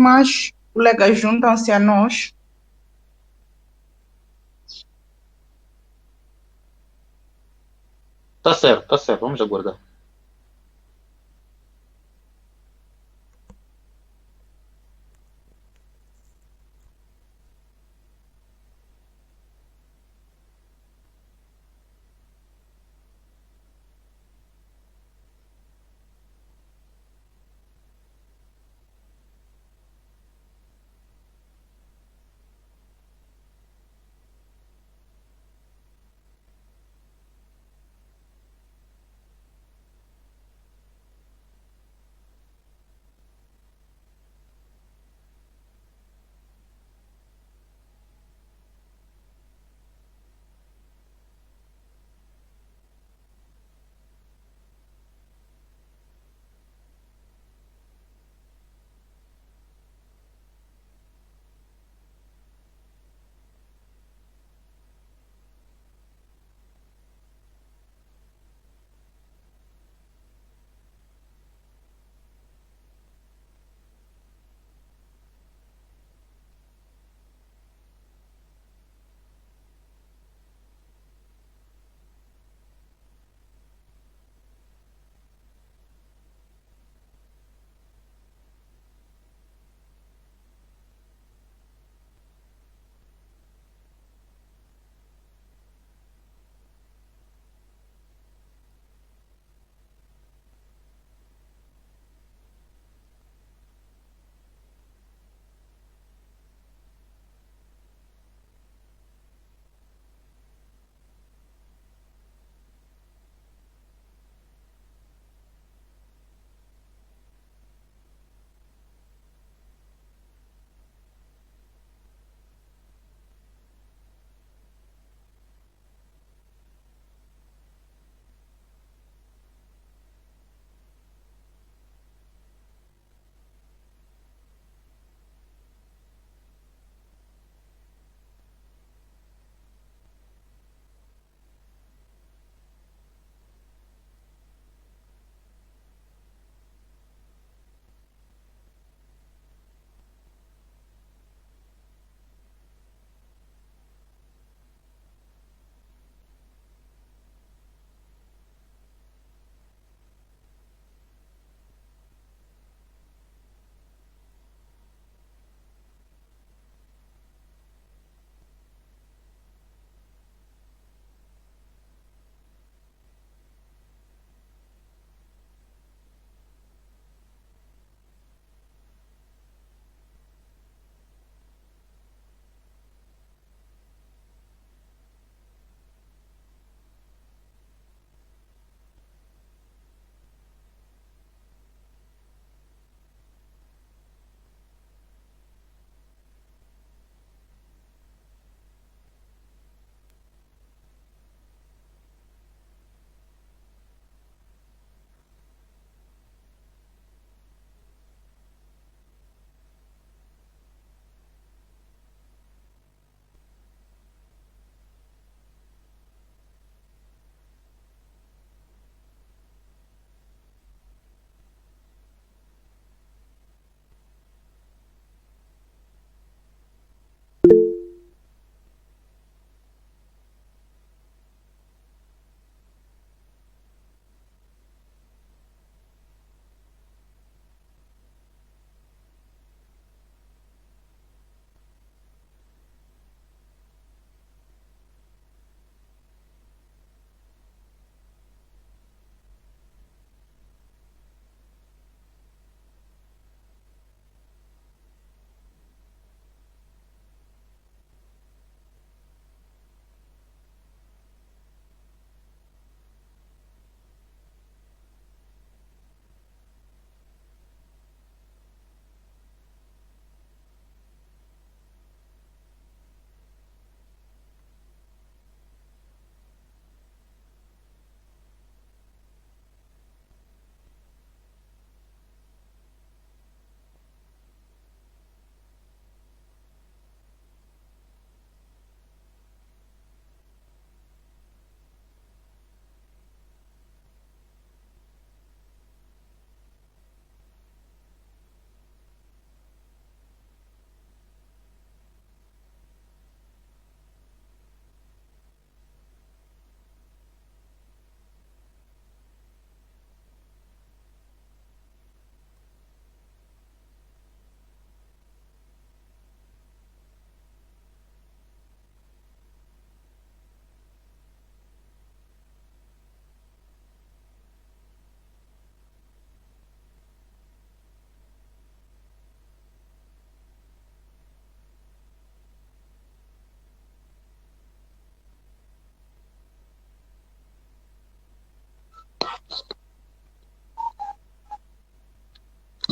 Mas colegas juntam-se a nós. Tá certo, vamos aguardar.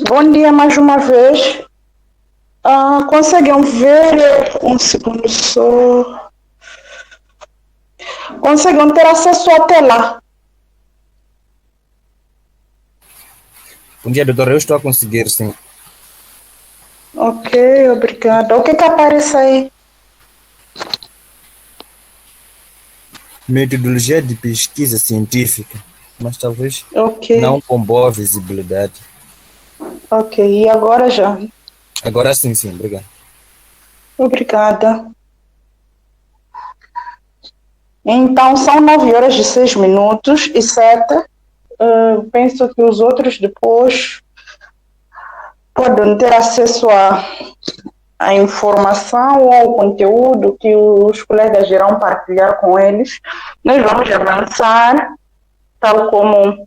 Bom dia mais uma vez. Conseguem ver um segundo só. Conseguem ter acesso à tela? Bom dia, doutor. Eu estou a conseguir, sim. Ok, obrigada. O que aparece aí? Metodologia de pesquisa científica, mas talvez Ok, não com boa visibilidade. ok. E agora já? Agora sim, sim, obrigado. Obrigada. Então, são 9 horas e 6 minutos e 7. Penso que os outros depois podem ter acesso à informação ou ao conteúdo que os colegas irão partilhar com eles. Nós vamos avançar, tal como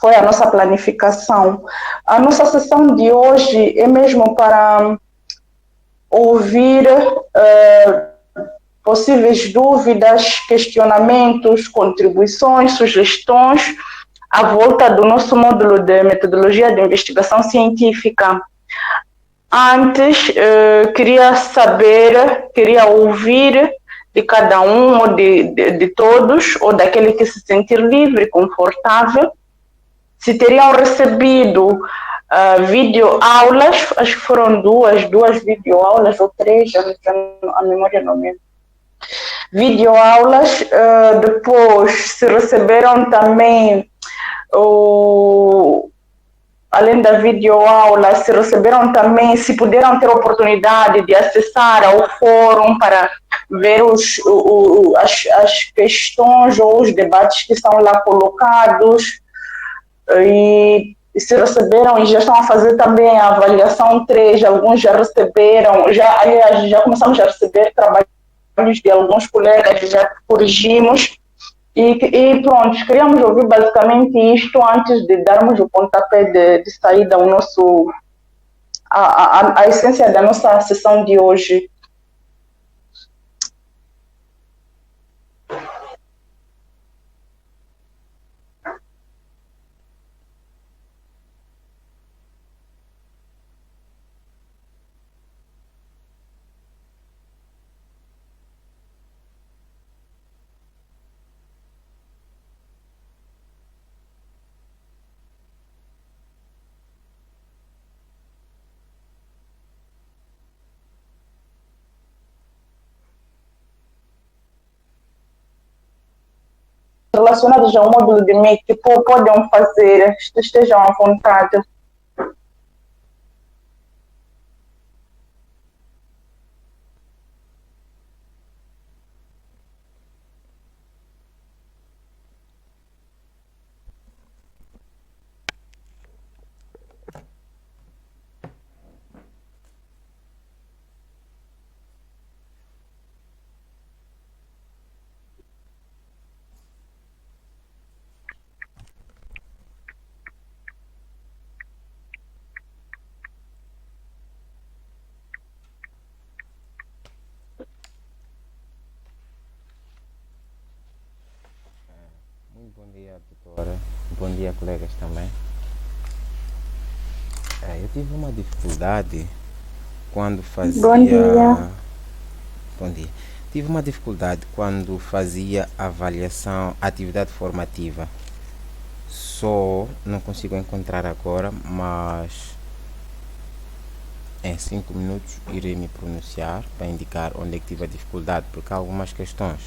foi a nossa planificação. A nossa sessão de hoje é mesmo para ouvir possíveis dúvidas, questionamentos, contribuições, sugestões à volta do nosso módulo de metodologia de investigação científica. Antes, queria ouvir de cada um, ou de todos, ou daquele que se sentir livre, confortável, se teriam recebido videoaulas, acho que foram duas videoaulas ou três, a memória não me. Videoaulas, depois se receberam também o além da videoaula, se receberam também, se puderam ter oportunidade de acessar ao fórum para ver as questões ou os debates que são lá colocados, e se receberam e já estão a fazer também a avaliação 3, alguns já receberam, aliás, já começamos a receber trabalhos de alguns colegas, já corrigimos. E pronto, queríamos ouvir basicamente isto antes de darmos o pontapé de saída ao nosso, a essência da nossa sessão de hoje. Relacionados ao módulo de MEC, podem fazer, estejam à vontade. Muito bom dia, doutora. Bom dia, colegas também. Eu tive uma dificuldade quando fazia. Bom dia. Bom dia. Tive uma dificuldade quando fazia avaliação, atividade formativa. Só não consigo encontrar agora, mas em 5 minutos irei me pronunciar para indicar onde é que tive a dificuldade, porque há algumas questões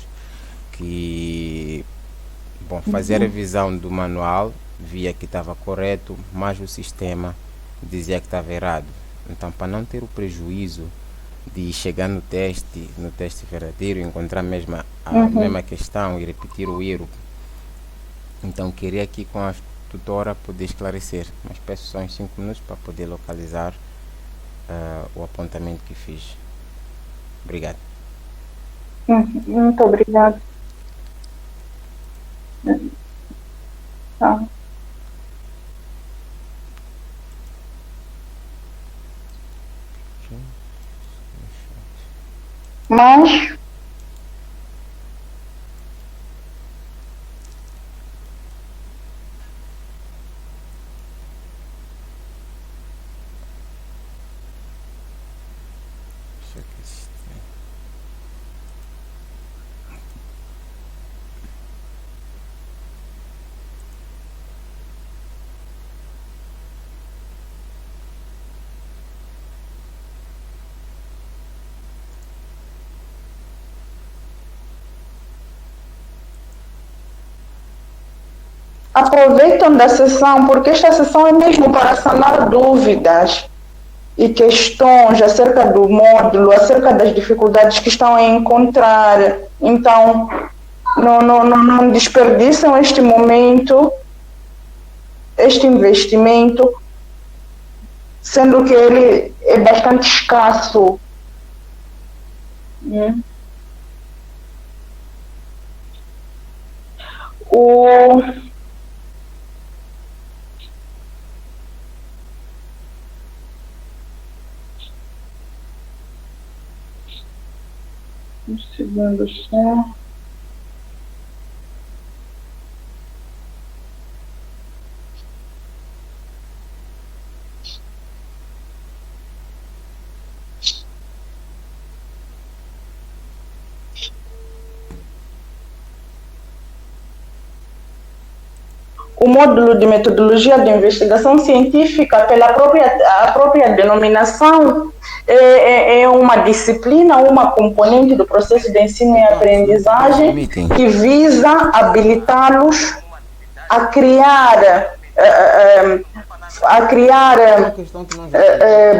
que, bom, fazer a revisão do manual, via que estava correto, mas o sistema dizia que estava errado. Então, para não ter o prejuízo de chegar no teste verdadeiro, encontrar a mesma questão e repetir o erro, então queria aqui com a tutora poder esclarecer, mas peço só uns 5 minutos para poder localizar o apontamento que fiz. Obrigado. Muito obrigada. Tá. Mas Aproveitam da sessão, porque esta sessão é mesmo para sanar dúvidas e questões acerca do módulo, acerca das dificuldades que estão a encontrar. Então, não desperdiçam este momento, este investimento, sendo que ele é bastante escasso. Um segundo só. O módulo de metodologia de investigação científica, pela própria denominação, é uma disciplina, uma componente do processo de ensino e aprendizagem que visa habilitá-los a criar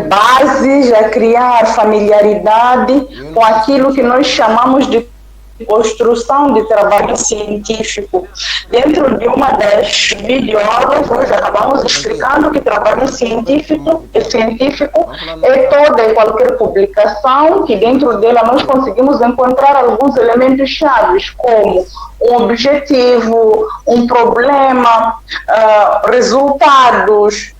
bases, a criar familiaridade com aquilo que nós chamamos de construção de trabalho científico. Dentro de uma das videoaulas, nós acabamos explicando que trabalho científico é toda e qualquer publicação que dentro dela nós conseguimos encontrar alguns elementos chaves, como um objetivo, um problema, resultados,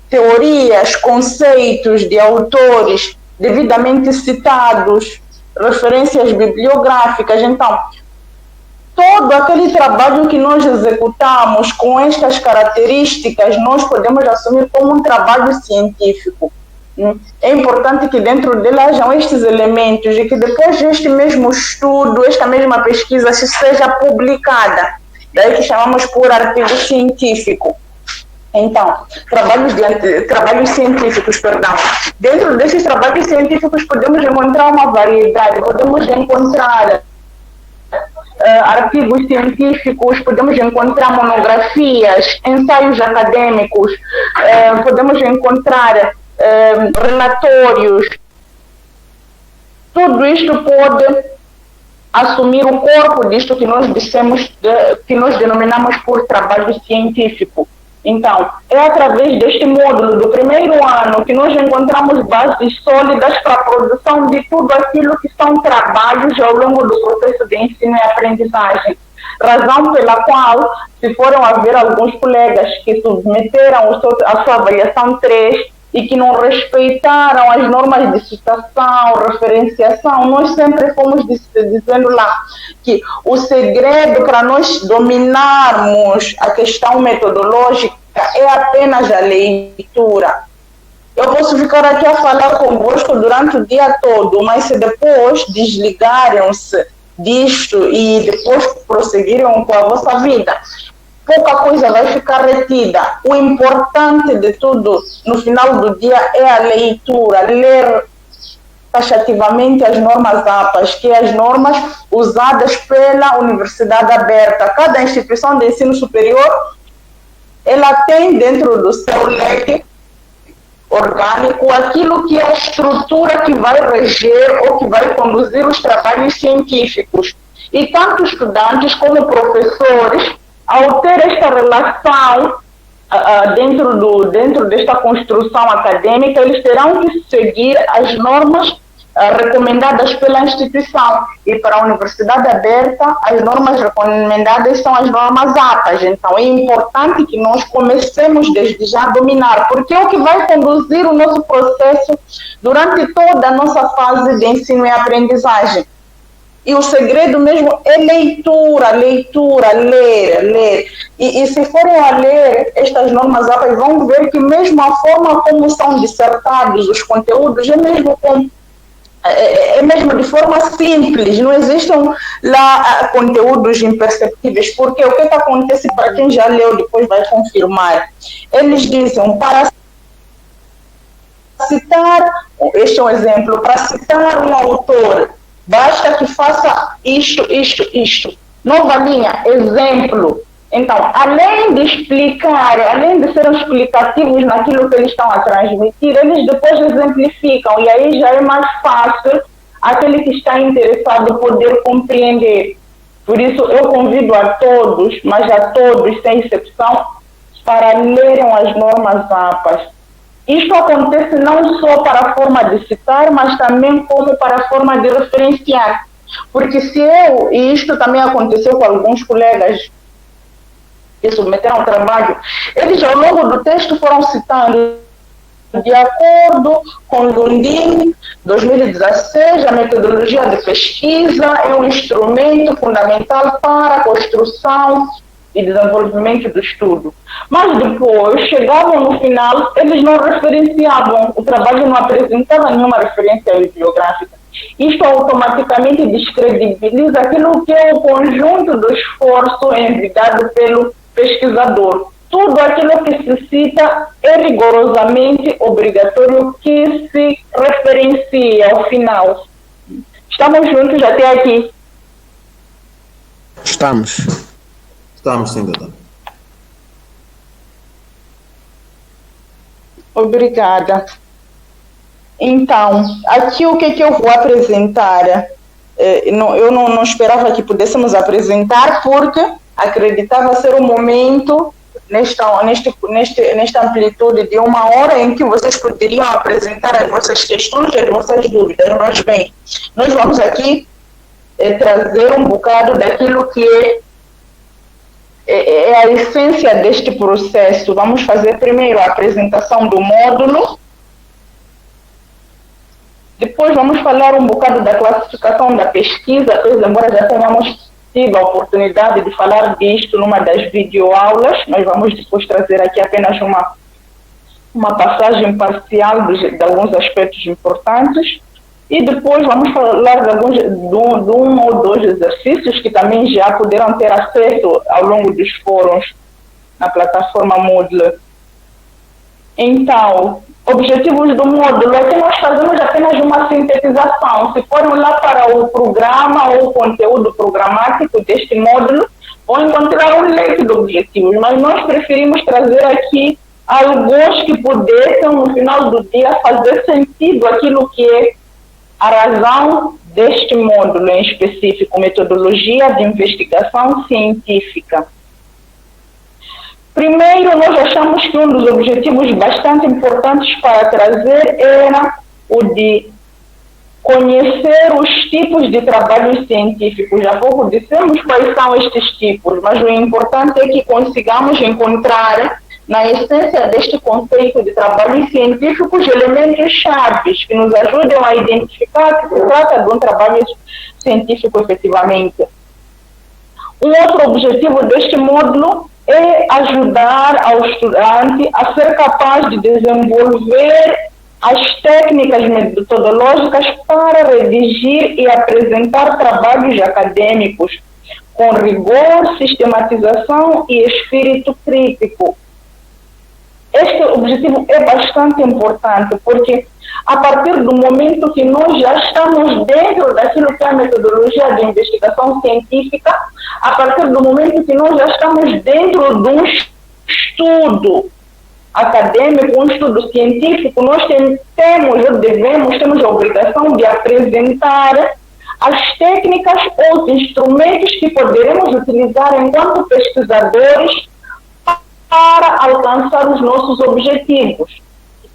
teorias, conceitos de autores devidamente citados, referências bibliográficas. Então, todo aquele trabalho que nós executamos com estas características, nós podemos assumir como um trabalho científico. É importante que dentro dele hajam estes elementos e que depois deste mesmo estudo, esta mesma pesquisa seja publicada. Daí que chamamos por artigo científico. Então, trabalhos científicos, perdão. Dentro desses trabalhos científicos podemos encontrar uma variedade, podemos encontrar artigos científicos, podemos encontrar monografias, ensaios acadêmicos, podemos encontrar relatórios. Tudo isto pode assumir o corpo disto que nós que nós denominamos por trabalho científico. Então, é através deste módulo do primeiro ano que nós encontramos bases sólidas para a produção de tudo aquilo que são trabalhos ao longo do processo de ensino e aprendizagem. Razão pela qual, se foram haver alguns colegas que submeteram a sua avaliação 3 e que não respeitaram as normas de citação, referenciação, nós sempre fomos dizendo lá que o segredo para nós dominarmos a questão metodológica é apenas a leitura. Eu posso ficar aqui a falar convosco durante o dia todo, mas se depois desligarem-se disto e depois prosseguirem com a vossa vida, pouca coisa vai ficar retida. O importante de tudo, no final do dia, é a leitura, ler taxativamente as normas APAs, que é as normas usadas pela Universidade Aberta. Cada instituição de ensino superior, ela tem dentro do seu leque orgânico aquilo que é a estrutura que vai reger ou que vai conduzir os trabalhos científicos. E tanto estudantes como professores, ao ter esta relação dentro desta construção acadêmica, eles terão que seguir as normas recomendadas pela instituição. E para a Universidade Aberta, as normas recomendadas são as normas APAs. Então, é importante que nós comecemos desde já a dominar, porque é o que vai conduzir o nosso processo durante toda a nossa fase de ensino e aprendizagem. E o segredo mesmo é leitura, ler. E se forem a ler estas normas APA, vão ver que mesmo a forma como são dissertados os conteúdos é mesmo de forma simples, não existem lá conteúdos imperceptíveis, porque o que acontece, para quem já leu depois vai confirmar, eles dizem, para citar, este é um exemplo, para citar um autor, basta que faça isto. Nova linha, exemplo. Então, além de explicar, além de serem explicativos naquilo que eles estão a transmitir, eles depois exemplificam, e aí já é mais fácil aquele que está interessado poder compreender. Por isso, eu convido a todos, mas a todos, sem exceção, para lerem as normas APAs. Isto acontece não só para a forma de citar, mas também como para a forma de referenciar. Porque e isto também aconteceu com alguns colegas que submeteram ao trabalho, eles ao longo do texto foram citando, de acordo com Lundin, 2016, a metodologia de pesquisa é um instrumento fundamental para a construção e desenvolvimento do estudo. Mas depois, chegavam no final, eles não referenciavam, o trabalho não apresentava nenhuma referência bibliográfica. Isto automaticamente descredibiliza aquilo que é o conjunto do esforço envidado pelo pesquisador. Tudo aquilo que se cita é rigorosamente obrigatório que se referencie ao final. Estamos juntos até aqui? Estamos. Estamos sim, doutor. Obrigada. Então, aqui o que eu vou apresentar, eu não esperava que pudéssemos apresentar, porque acreditava ser um momento, nesta amplitude de 1 hora, em que vocês poderiam apresentar as vossas questões e as vossas dúvidas. Mas bem, nós vamos aqui trazer um bocado daquilo que é a essência deste processo. Vamos fazer primeiro a apresentação do módulo, depois vamos falar um bocado da classificação da pesquisa, pois embora já tenhamos tido a oportunidade de falar disto numa das videoaulas, nós vamos depois trazer aqui apenas uma passagem parcial de alguns aspectos importantes, e depois vamos falar de um ou dois exercícios que também já poderão ter acesso ao longo dos fóruns na plataforma Moodle. Então, objetivos do módulo é que nós fazemos apenas uma sintetização. Se forem lá para o programa ou o conteúdo programático deste módulo, vão encontrar um leque de objetivos, mas nós preferimos trazer aqui alguns que pudessem, no final do dia, fazer sentido aquilo que é a razão deste módulo em específico, metodologia de investigação científica. Primeiro, nós achamos que um dos objetivos bastante importantes para trazer era o de conhecer os tipos de trabalhos científicos. Há pouco dissemos quais são estes tipos, mas o importante é que consigamos encontrar, na essência deste conceito de trabalho científico, os elementos chaves que nos ajudam a identificar que se trata de um trabalho científico efetivamente. Um outro objetivo deste módulo é ajudar ao estudante a ser capaz de desenvolver as técnicas metodológicas para redigir e apresentar trabalhos acadêmicos com rigor, sistematização e espírito crítico. Este objetivo é bastante importante, porque a partir do momento que nós já estamos dentro daquilo que é a metodologia de investigação científica, a partir do momento que nós já estamos dentro de um estudo acadêmico, um estudo científico, nós temos a obrigação de apresentar as técnicas ou os instrumentos que poderemos utilizar enquanto pesquisadores para alcançar os nossos objetivos.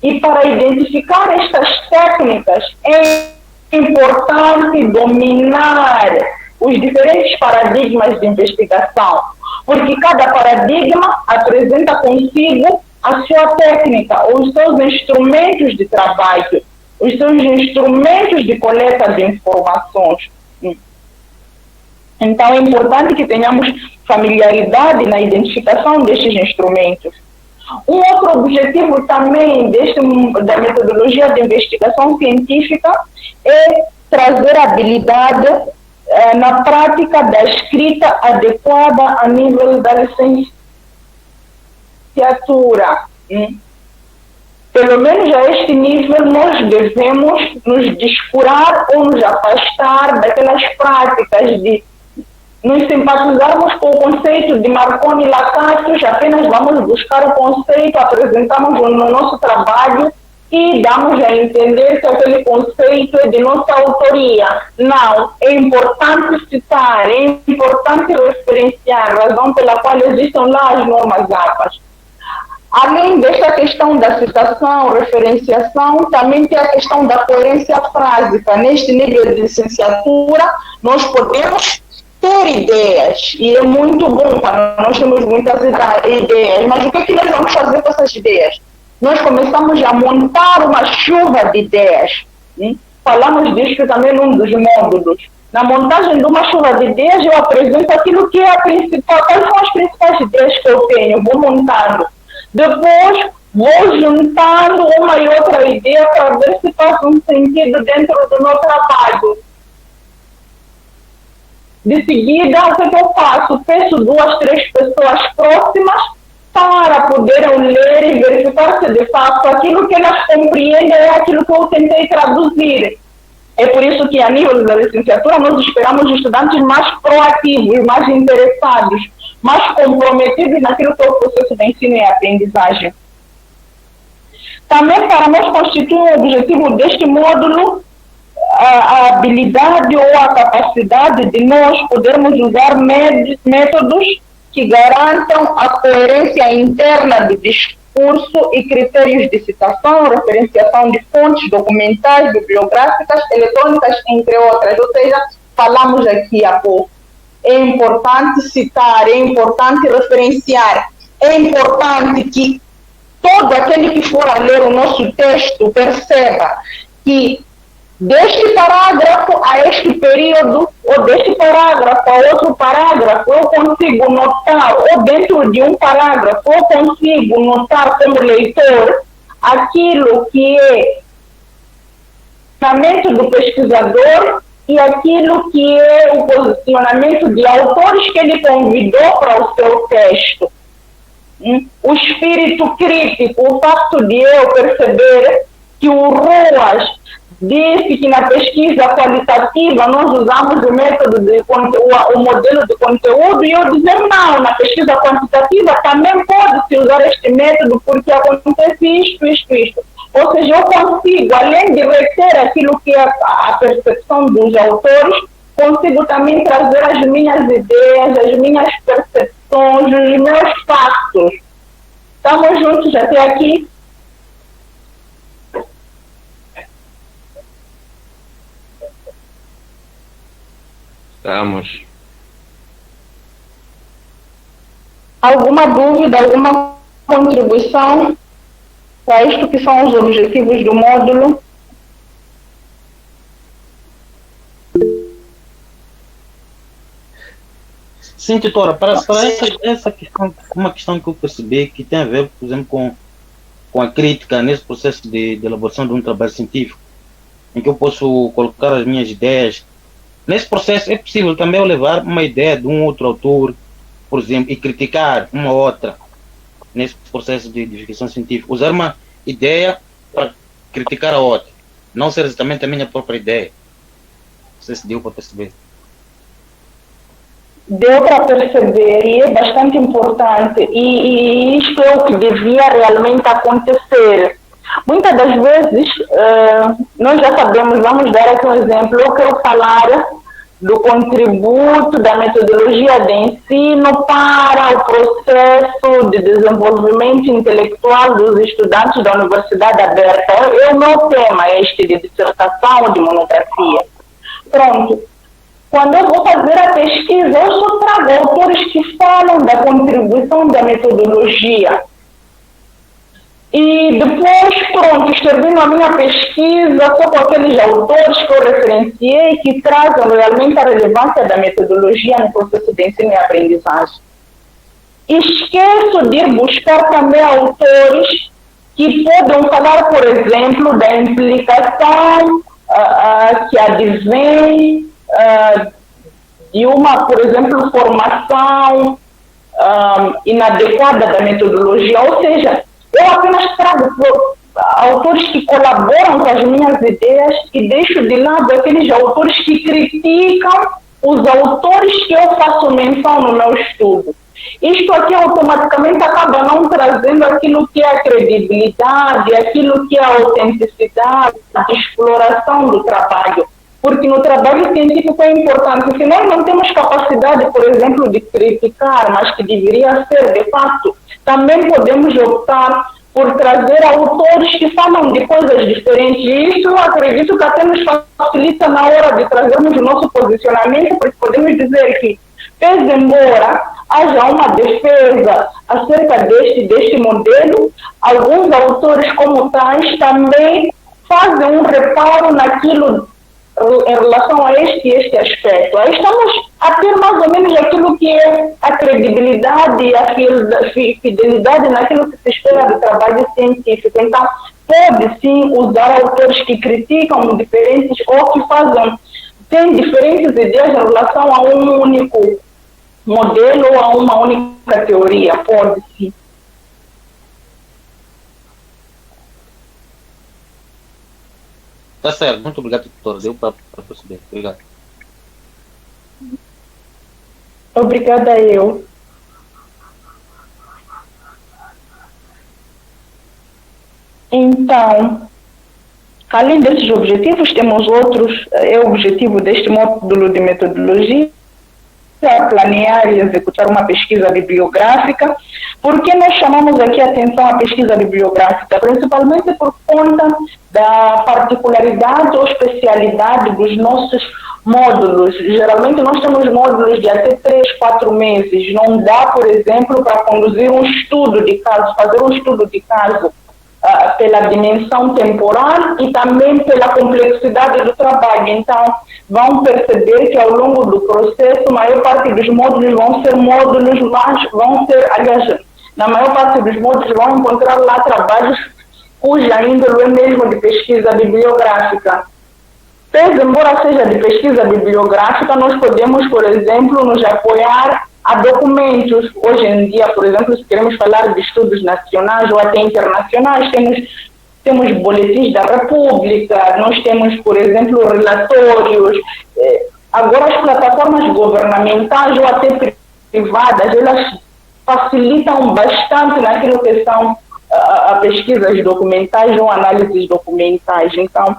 E para identificar estas técnicas é importante dominar os diferentes paradigmas de investigação, porque cada paradigma apresenta consigo a sua técnica, ou os seus instrumentos de trabalho, os seus instrumentos de coleta de informações. Então, é importante que tenhamos familiaridade na identificação destes instrumentos. Um outro objetivo também da metodologia de investigação científica é trazer habilidade na prática da escrita adequada a nível da licenciatura. Pelo menos a este nível, nós devemos nos descurar ou nos afastar daquelas práticas de nos simpatizarmos com o conceito de Marconi e Lacácios, apenas vamos buscar o conceito, apresentamos no nosso trabalho e damos a entender que aquele conceito é de nossa autoria. Não, é importante citar, é importante referenciar, razão pela qual existem lá as normas APAs. Além desta questão da citação, referenciação, também tem a questão da coerência frásica. Neste nível de licenciatura, nós podemos ter ideias, e é muito bom quando nós temos muitas ideias, mas o que é que nós vamos fazer com essas ideias? Nós começamos a montar uma chuva de ideias. Falamos disso também num dos módulos. Na montagem de uma chuva de ideias, eu apresento aquilo que é a principal, quais são as principais ideias que eu tenho, vou montando. Depois, vou juntando uma e outra ideia para ver se faz um sentido dentro do meu trabalho. De seguida, o que eu faço? Peço 2, 3 pessoas próximas para poderem ler e verificar se de fato aquilo que elas compreendem é aquilo que eu tentei traduzir. É por isso que, a nível da licenciatura, nós esperamos estudantes mais proativos, mais interessados, mais comprometidos naquilo que é o processo de ensino e aprendizagem. Também, para nós constitui um objetivo deste módulo a habilidade ou a capacidade de nós podermos usar métodos que garantam a coerência interna do discurso e critérios de citação, referenciação de fontes documentais, bibliográficas, eletrônicas, entre outras. Ou seja, falamos aqui há pouco. É importante citar, é importante referenciar, é importante que todo aquele que for a ler o nosso texto perceba que deste parágrafo a este período, ou deste parágrafo a outro parágrafo, eu consigo notar, ou dentro de um parágrafo, eu consigo notar como leitor aquilo que é o pensamento do pesquisador e aquilo que é o posicionamento de autores que ele convidou para o seu texto. O espírito crítico, o facto de eu perceber que o Ruas disse que na pesquisa qualitativa nós usamos o método o modelo de conteúdo, e eu dizer não, na pesquisa quantitativa também pode-se usar este método porque acontece isto. Ou seja, eu consigo, além de reter aquilo que é a percepção dos autores, consigo também trazer as minhas ideias, as minhas percepções, os meus fatos. Estamos juntos até aqui? Estamos. Alguma dúvida, alguma contribuição para isto que são os objetivos do módulo? Sim, tutora, para essa questão, uma questão que eu percebi que tem a ver, por exemplo, com a crítica nesse processo de elaboração de um trabalho científico, em que eu posso colocar as minhas ideias. Nesse processo é possível também eu levar uma ideia de um outro autor, por exemplo, e criticar uma outra, nesse processo de divulgação científica. Usar uma ideia para criticar a outra, não ser exatamente a minha própria ideia. Não sei se deu para perceber. Deu para perceber, e é bastante importante, e isto é o que devia realmente acontecer. Muitas das vezes, nós já sabemos, vamos dar aqui um exemplo, eu quero falar do contributo da metodologia de ensino para o processo de desenvolvimento intelectual dos estudantes da Universidade Aberta. É o meu tema este de dissertação ou de monografia. Pronto. Quando eu vou fazer a pesquisa, eu só trago autores que falam da contribuição da metodologia. E depois, pronto, termino a minha pesquisa só com aqueles autores que eu referenciei que trazem realmente a relevância da metodologia no processo de ensino e aprendizagem. Esqueço de ir buscar também autores que podem falar, por exemplo, da implicação que advém de uma, por exemplo, formação inadequada da metodologia, ou seja, eu apenas trago autores que colaboram com as minhas ideias e deixo de lado aqueles autores que criticam os autores que eu faço menção no meu estudo. Isto aqui automaticamente acaba não trazendo aquilo que é a credibilidade, aquilo que é a autenticidade, a exploração do trabalho. Porque no trabalho científico é importante. Se nós não temos capacidade, por exemplo, de criticar, mas que deveria ser de fato, também podemos optar por trazer autores que falam de coisas diferentes. E isso eu acredito que até nos facilita na hora de trazermos o nosso posicionamento, porque podemos dizer que, pese embora haja uma defesa acerca deste modelo, alguns autores como tais também fazem um reparo naquilo em relação a este aspecto. Aí estamos a ter mais ou menos aquilo que é a credibilidade e a fidelidade naquilo que se espera do trabalho científico. Então, pode sim usar autores que criticam diferentes ou que têm diferentes ideias em relação a um único modelo ou a uma única teoria. Pode sim. Tá certo, muito obrigado, doutora. Deu para perceber. Obrigado. Obrigada eu. Então, além desses objetivos, temos outros. O objetivo deste módulo de metodologia é planear e executar uma pesquisa bibliográfica. Por que nós chamamos aqui a atenção à pesquisa bibliográfica? Principalmente por conta da particularidade ou especialidade dos nossos módulos. Geralmente nós temos módulos de até 3, 4 meses. Não dá, por exemplo, para conduzir um estudo de caso, fazer um estudo de caso pela dimensão temporal e também pela complexidade do trabalho. Então, vão perceber que ao longo do processo, a maior parte dos módulos vão ser módulos, mas aliás, na maior parte dos módulos vão encontrar lá trabalhos cuja índole é mesmo de pesquisa bibliográfica. Pese embora seja de pesquisa bibliográfica, nós podemos, por exemplo, nos apoiar a documentos. Hoje em dia, por exemplo, se queremos falar de estudos nacionais ou até internacionais, temos boletins da República, nós temos, por exemplo, relatórios. Agora, as plataformas governamentais ou até privadas, elas facilitam bastante naquilo que são pesquisas documentais ou análises documentais. Então,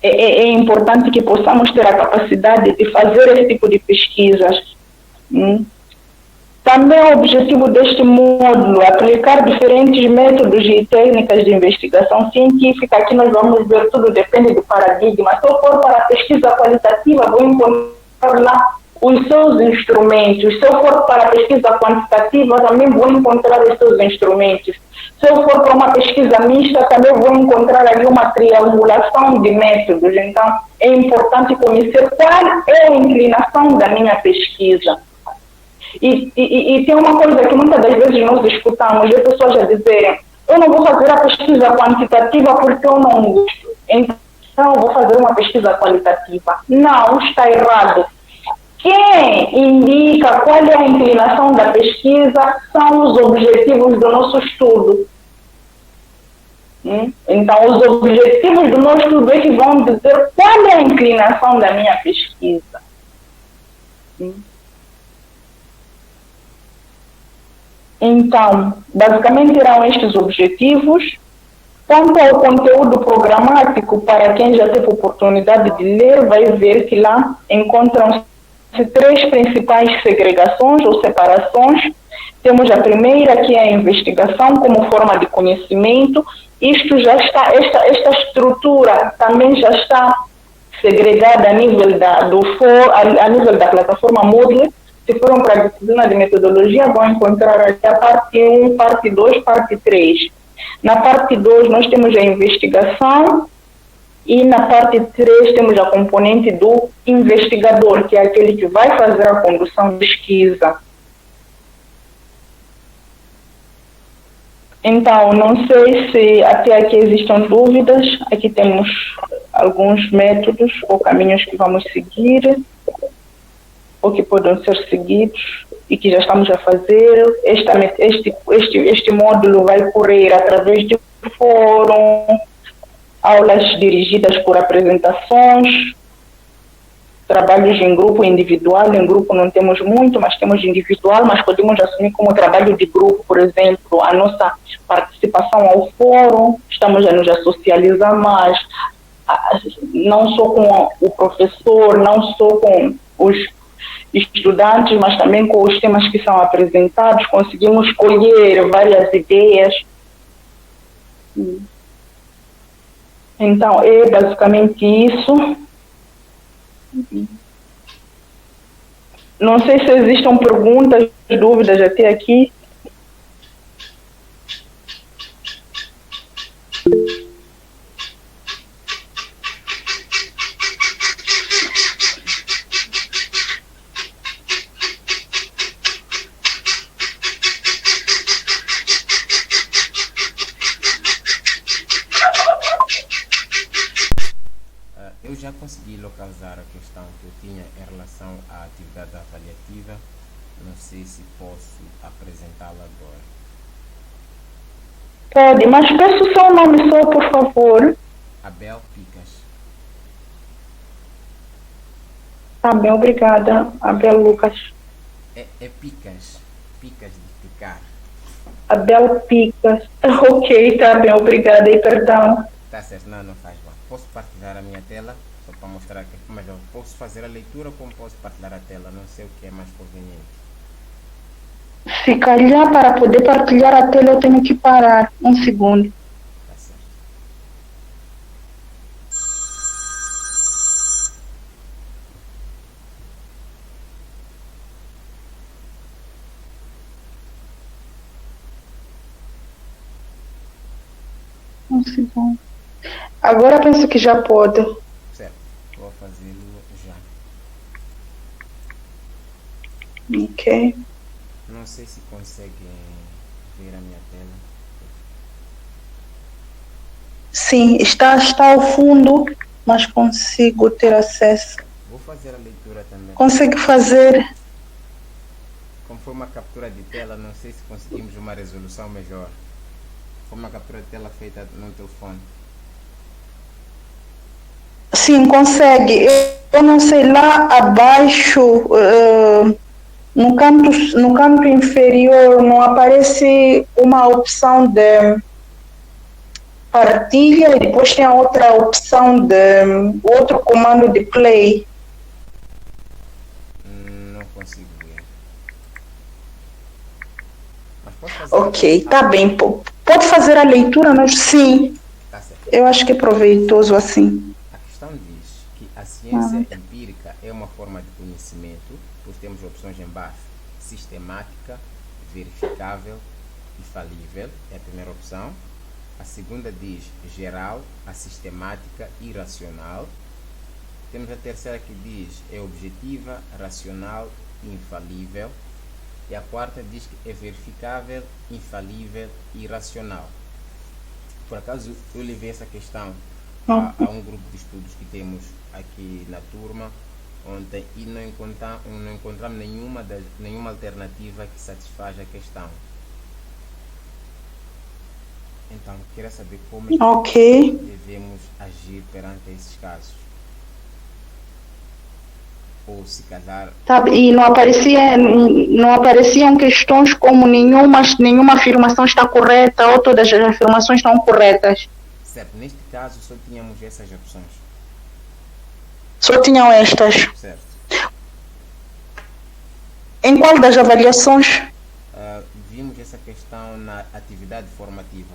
é importante que possamos ter a capacidade de fazer esse tipo de pesquisas. Também o objetivo deste módulo é aplicar diferentes métodos e técnicas de investigação científica. Aqui nós vamos ver, tudo depende do paradigma. Se eu for para a pesquisa qualitativa, vou encontrar lá os seus instrumentos. Se eu for para a pesquisa quantitativa, também vou encontrar os seus instrumentos. Se eu for para uma pesquisa mista, também vou encontrar ali uma triangulação de métodos. Então, é importante conhecer qual é a inclinação da minha pesquisa. E tem uma coisa que muitas das vezes nós escutamos, as pessoas já dizerem: eu não vou fazer a pesquisa quantitativa porque eu não gosto, então eu vou fazer uma pesquisa qualitativa. Não, está errado. Quem indica qual é a inclinação da pesquisa são os objetivos do nosso estudo. Então, os objetivos do nosso estudo é que vão dizer qual é a inclinação da minha pesquisa. Então, basicamente eram estes objetivos. Quanto ao conteúdo programático, para quem já teve oportunidade de ler, vai ver que lá encontram-se 3 principais segregações ou separações. Temos a primeira, que é a investigação como forma de conhecimento. Isto já está, esta estrutura também já está segregada a nível a nível da plataforma Moodle. Se foram para a disciplina de metodologia, vão encontrar aqui a parte 1, parte 2, parte 3. Na parte 2 nós temos a investigação e na parte 3 temos a componente do investigador, que é aquele que vai fazer a condução de pesquisa. Então, não sei se até aqui existam dúvidas. Aqui temos alguns métodos ou caminhos que vamos seguir, ou que podem ser seguidos e que já estamos a fazer. Este módulo vai correr através de fórum, aulas dirigidas por apresentações, trabalhos em grupo e individual. Em grupo não temos muito, mas temos individual, mas podemos assumir como trabalho de grupo, por exemplo, a nossa participação ao fórum, estamos a nos socializar mais, não só com o professor, não só com os estudantes, mas também com os temas que são apresentados, conseguimos colher várias ideias. Então, é basicamente isso. Não sei se existam perguntas, dúvidas até aqui. Eu já consegui localizar a questão que eu tinha em relação à atividade avaliativa. Não sei se posso apresentá-la agora. Pode, mas peço o seu nome só, por favor. Abel Picas. Tá bem, obrigada. Abel Lucas. É Picas. Picas de picar. Abel Picas. Ok, tá bem, obrigada e perdão. Tá certo, não faz mal. Posso partilhar a minha tela, só para mostrar que mas eu posso fazer a leitura como posso partilhar a tela, não sei o que é mais conveniente. Se calhar para poder partilhar a tela eu tenho que parar um segundo. Tá certo. Um segundo. Agora penso que já pode. Certo, vou fazê-lo já. Ok. Não sei se conseguem ver a minha tela. Sim, está ao fundo, mas consigo ter acesso. Vou fazer a leitura também. Consegue fazer? Como foi uma captura de tela, não sei se conseguimos uma resolução melhor. Foi uma captura de tela feita no telefone. Sim, consegue. Eu não sei, lá abaixo, no canto inferior, não aparece uma opção de partilha e depois tem a outra opção de outro comando de play. Não consigo ver. Mas posso fazer. Ok, tá bem. Pode fazer a leitura, mas sim. Tá certo. Eu acho que é proveitoso assim. A questão diz que a ciência empírica é uma forma de conhecimento, pois temos opções embaixo: sistemática, verificável e falível, é a primeira opção. A segunda diz geral, assistemática e racional. Temos a terceira que diz é objetiva, racional e infalível. E a quarta diz que é verificável, infalível e racional. Por acaso eu levei essa questão a um grupo de estudos que temos aqui na turma ontem e não encontramos nenhuma alternativa que satisfaz a questão. Então, queria saber como devemos agir perante esses casos. Ou se calhar... Tá, e não apareciam questões como nenhuma afirmação está correta ou todas as afirmações estão corretas. Certo, neste caso só tínhamos essas opções. Só tinham estas. Certo. Em qual das avaliações? Vimos essa questão na atividade formativa.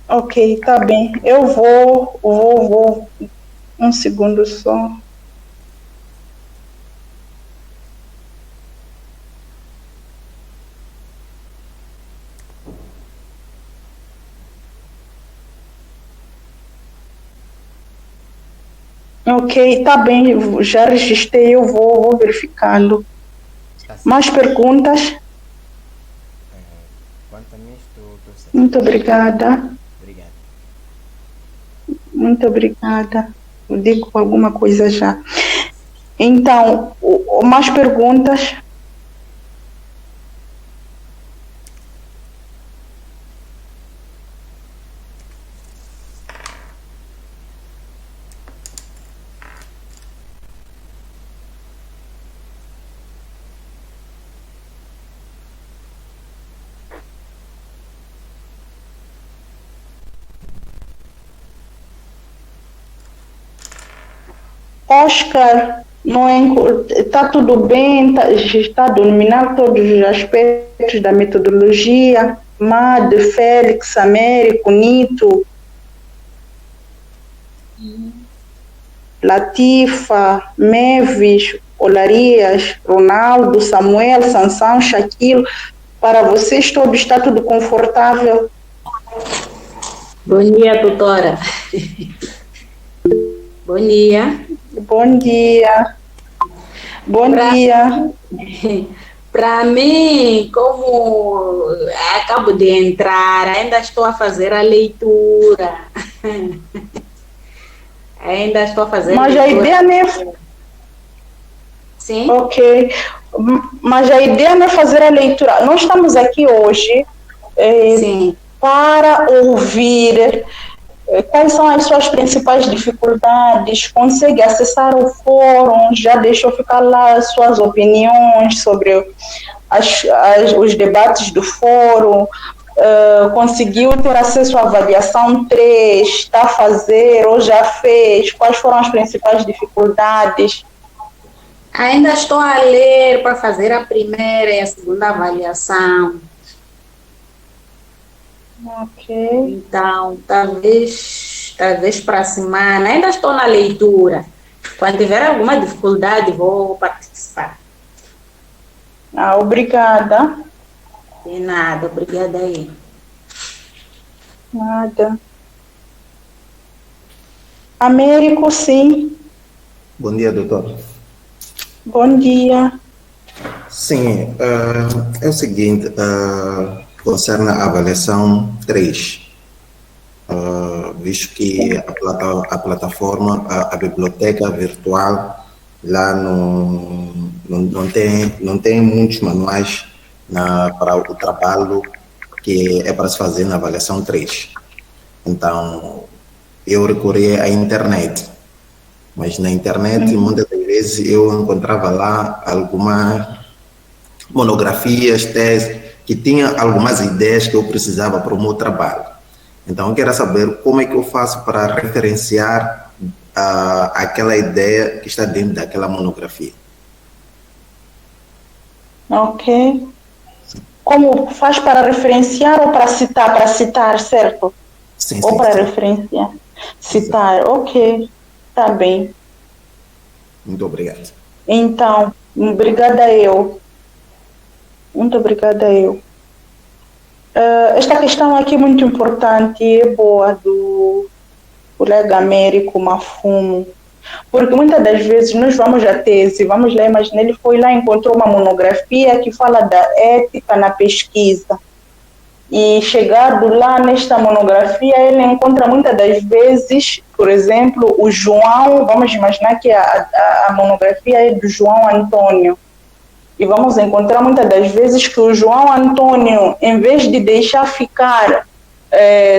Ok, tá bem. Eu vou. Um segundo só. Ok, tá bem, já registrei, eu vou verificando. Está certo. Mais perguntas? Quanto a mim, estou certo. Muito obrigada. Obrigado. Muito obrigada. Eu digo alguma coisa já. Então, mais perguntas? Oscar, não está tudo bem, está a dominar todos os aspectos da metodologia. Mad, Félix, Américo, Nito, Latifa, Mevis, Olarias, Ronaldo, Samuel, Sansão, Shaquille. Para vocês todos está tudo confortável? Bom dia, doutora. Bom dia. Bom dia. Bom dia. Para mim, como acabo de entrar, ainda estou a fazer a leitura. Ainda estou a fazer Mas a ideia não é... Sim? Ok. Mas a ideia não é fazer a leitura. Nós estamos aqui hoje Sim. para ouvir quais são as suas principais dificuldades, consegue acessar o fórum, já deixou ficar lá as suas opiniões sobre os debates do fórum, conseguiu ter acesso à avaliação 3, está a fazer ou já fez, quais foram as principais dificuldades? Ainda estou a ler para fazer a primeira e a segunda avaliação. Ok. Então, talvez para a semana, ainda estou na leitura. Quando tiver alguma dificuldade, vou participar. Obrigada. De nada, obrigada aí. Nada. Américo, sim. Bom dia, doutor. Bom dia. Sim, é o seguinte, concerne a avaliação 3, visto que a plataforma, a biblioteca virtual, lá não tem muitos manuais para o trabalho que é para se fazer na avaliação 3. Então, eu recorri à internet, mas na internet, muitas das vezes, eu encontrava lá algumas monografias, teses, que tinha algumas ideias que eu precisava para o meu trabalho. Então, eu quero saber como é que eu faço para referenciar aquela ideia que está dentro daquela monografia. Ok. Como faz para referenciar ou para citar? Para citar, certo? Sim, ou sim, para sim. referenciar? Citar, ok. Está bem. Muito obrigado. Então, obrigada eu. Muito obrigada eu. Esta questão aqui é muito importante e é boa do colega Américo Mafumo, porque muitas das vezes nós vamos à tese, vamos lá, imagina, ele foi lá e encontrou uma monografia que fala da ética na pesquisa. E chegado lá nesta monografia, ele encontra muitas das vezes, por exemplo, o João, vamos imaginar que a monografia é do João Antônio. E vamos encontrar muitas das vezes que o João Antônio, em vez de deixar ficar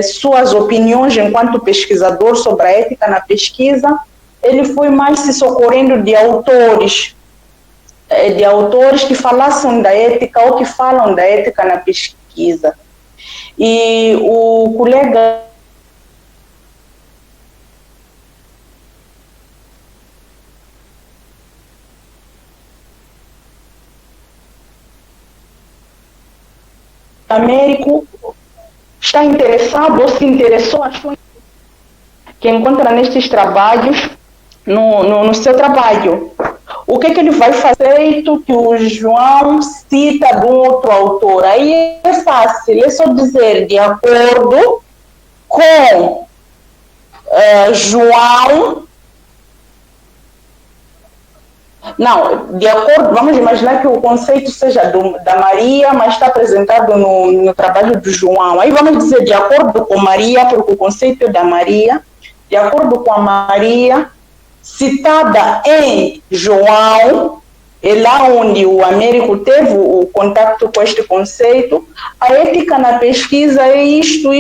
suas opiniões enquanto pesquisador sobre a ética na pesquisa, ele foi mais se socorrendo de autores que falassem da ética ou que falam da ética na pesquisa. E o colega Américo está interessado ou se interessou, achou que encontra nestes trabalhos, no seu trabalho. O que ele vai fazer que o João cita de um outro autor? Aí é fácil, é só dizer de acordo com João, Não, de acordo, vamos imaginar que o conceito seja da Maria, mas está apresentado no trabalho do João. Aí vamos dizer, de acordo com Maria, porque o conceito é da Maria, de acordo com a Maria, citada em João, é lá onde o Américo teve o contato com este conceito, a ética na pesquisa é isto.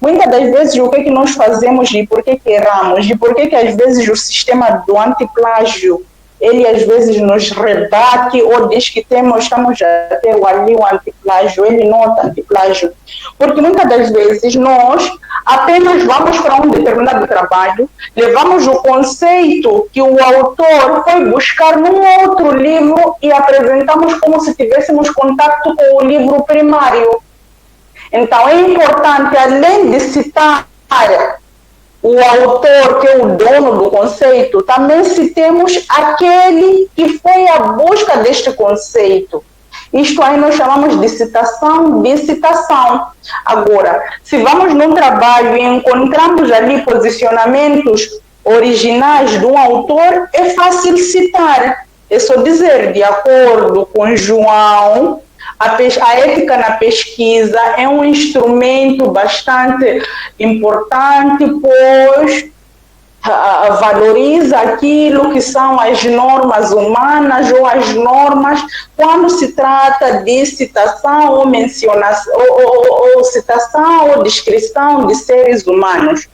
Muitas das vezes, o que é que nós fazemos e por que erramos, e por que às vezes o sistema do antiplágio, ele às vezes nos rebate ou diz que estamos a ter ali o antiplágio, ele nota antiplágio. Porque muitas das vezes nós apenas vamos para um determinado trabalho, levamos o conceito que o autor foi buscar num outro livro e apresentamos como se tivéssemos contato com o livro primário. Então é importante, além de citar o autor, que é o dono do conceito, também citemos aquele que foi à busca deste conceito. Isto aí nós chamamos de citação. Agora, se vamos num trabalho e encontramos ali posicionamentos originais de um autor, é fácil citar. É só dizer, de acordo com João, a ética na pesquisa é um instrumento bastante importante, pois valoriza aquilo que são as normas humanas ou as normas quando se trata de citação ou mencionação, ou citação ou descrição de seres humanos.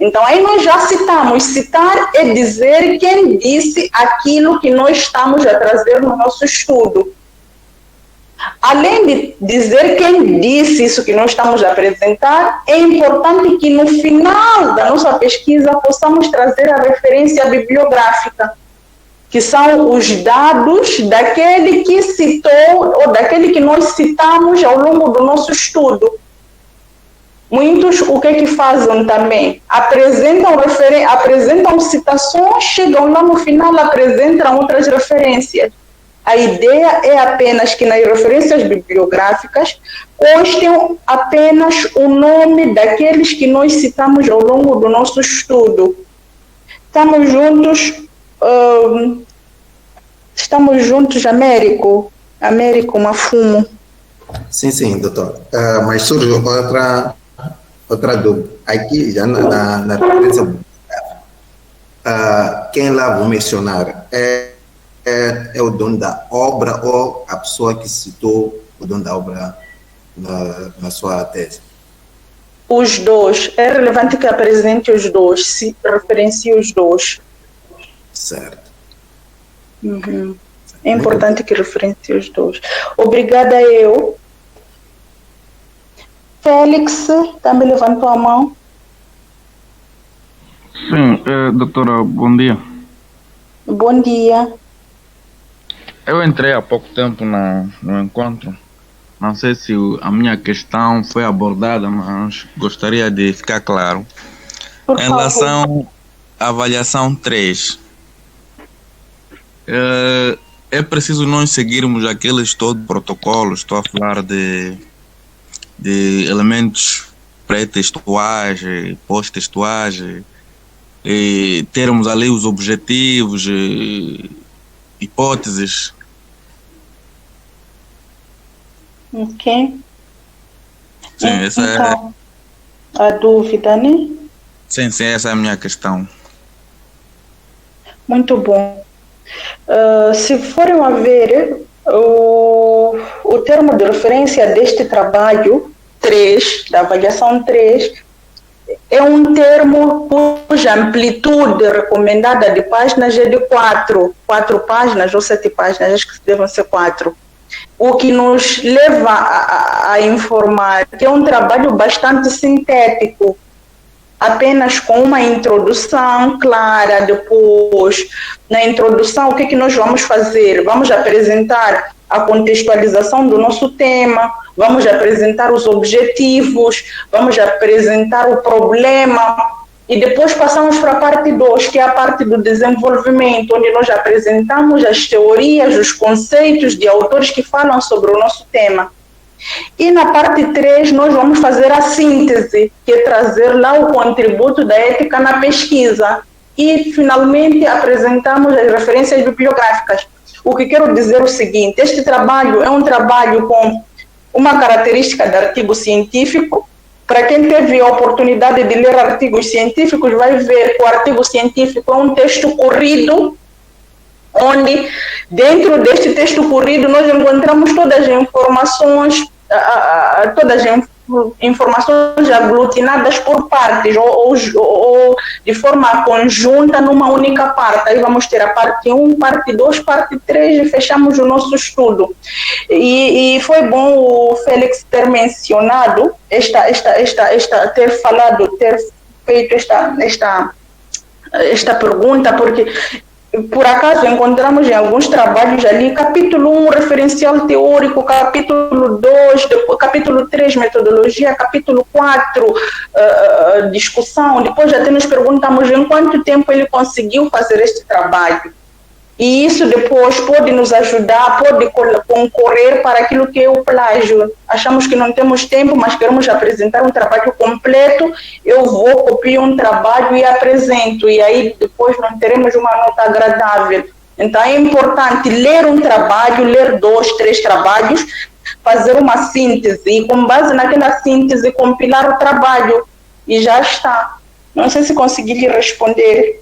Então, aí nós já citamos. Citar é dizer quem disse aquilo que nós estamos a trazer no nosso estudo. Além de dizer quem disse isso que nós estamos a apresentar, é importante que no final da nossa pesquisa possamos trazer a referência bibliográfica, que são os dados daquele que citou ou daquele que nós citamos ao longo do nosso estudo. Muitos, o que é que fazem também? Apresentam citações, chegam lá no final, apresentam outras referências. A ideia é apenas que nas referências bibliográficas constem apenas o nome daqueles que nós citamos ao longo do nosso estudo. Estamos juntos, Américo Mafumo. Sim, doutor. Mas surge outra dúvida. Aqui, já na referência, quem lá vou mencionar é o dono da obra ou a pessoa que citou o dono da obra na sua tese? Os dois. É relevante que apresente os dois, se referencie os dois. Certo. Uhum. É importante que referencie os dois. Obrigada, eu. Félix, também levantou a mão. Sim, doutora, bom dia. Bom dia. Eu entrei há pouco tempo no encontro. Não sei se a minha questão foi abordada, mas gostaria de ficar claro. Por em favor. Relação à avaliação 3, é preciso nós seguirmos aqueles todos protocolos. Estou a falar de elementos pré-textuais, pós-textuais, e termos ali os objetivos, hipóteses. Ok. Sim, essa então, a dúvida, né? Sim, essa é a minha questão. Muito bom. Se forem a ver, o termo de referência deste trabalho 3, da avaliação 3, é um termo cuja amplitude recomendada de páginas é de 4 páginas ou 7 páginas, acho que devem ser 4. O que nos leva a informar que é um trabalho bastante sintético, apenas com uma introdução clara. Depois, na introdução, o que é que nós vamos fazer? Vamos apresentar a contextualização do nosso tema, vamos apresentar os objetivos, vamos apresentar o problema, e depois passamos para a parte 2, que é a parte do desenvolvimento, onde nós apresentamos as teorias, os conceitos de autores que falam sobre o nosso tema. E na parte 3 nós vamos fazer a síntese, que é trazer lá o contributo da ética na pesquisa. e finalmente apresentamos as referências bibliográficas. O que quero dizer é o seguinte: este trabalho é um trabalho com uma característica de artigo científico. Para quem teve a oportunidade de ler artigos científicos, vai ver que o artigo científico é um texto corrido, onde dentro deste texto corrido nós encontramos todas as informações aglutinadas por partes ou de forma conjunta numa única parte. Aí vamos ter a parte 1, parte 2, parte 3 e fechamos o nosso estudo. E foi bom o Félix ter mencionado ter feito esta pergunta, porque por acaso encontramos em alguns trabalhos ali, capítulo 1, referencial teórico, capítulo 2, capítulo 3, metodologia, capítulo 4, discussão. Depois até nos perguntamos em quanto tempo ele conseguiu fazer este trabalho. E isso depois pode nos ajudar, pode concorrer para aquilo que é o plágio. Achamos que não temos tempo, mas queremos apresentar um trabalho completo. Eu vou, copio um trabalho e apresento. E aí depois não teremos uma nota agradável. Então é importante ler um trabalho, ler 2, 3 trabalhos, fazer uma síntese e com base naquela síntese compilar o trabalho. E já está. Não sei se consegui lhe responder.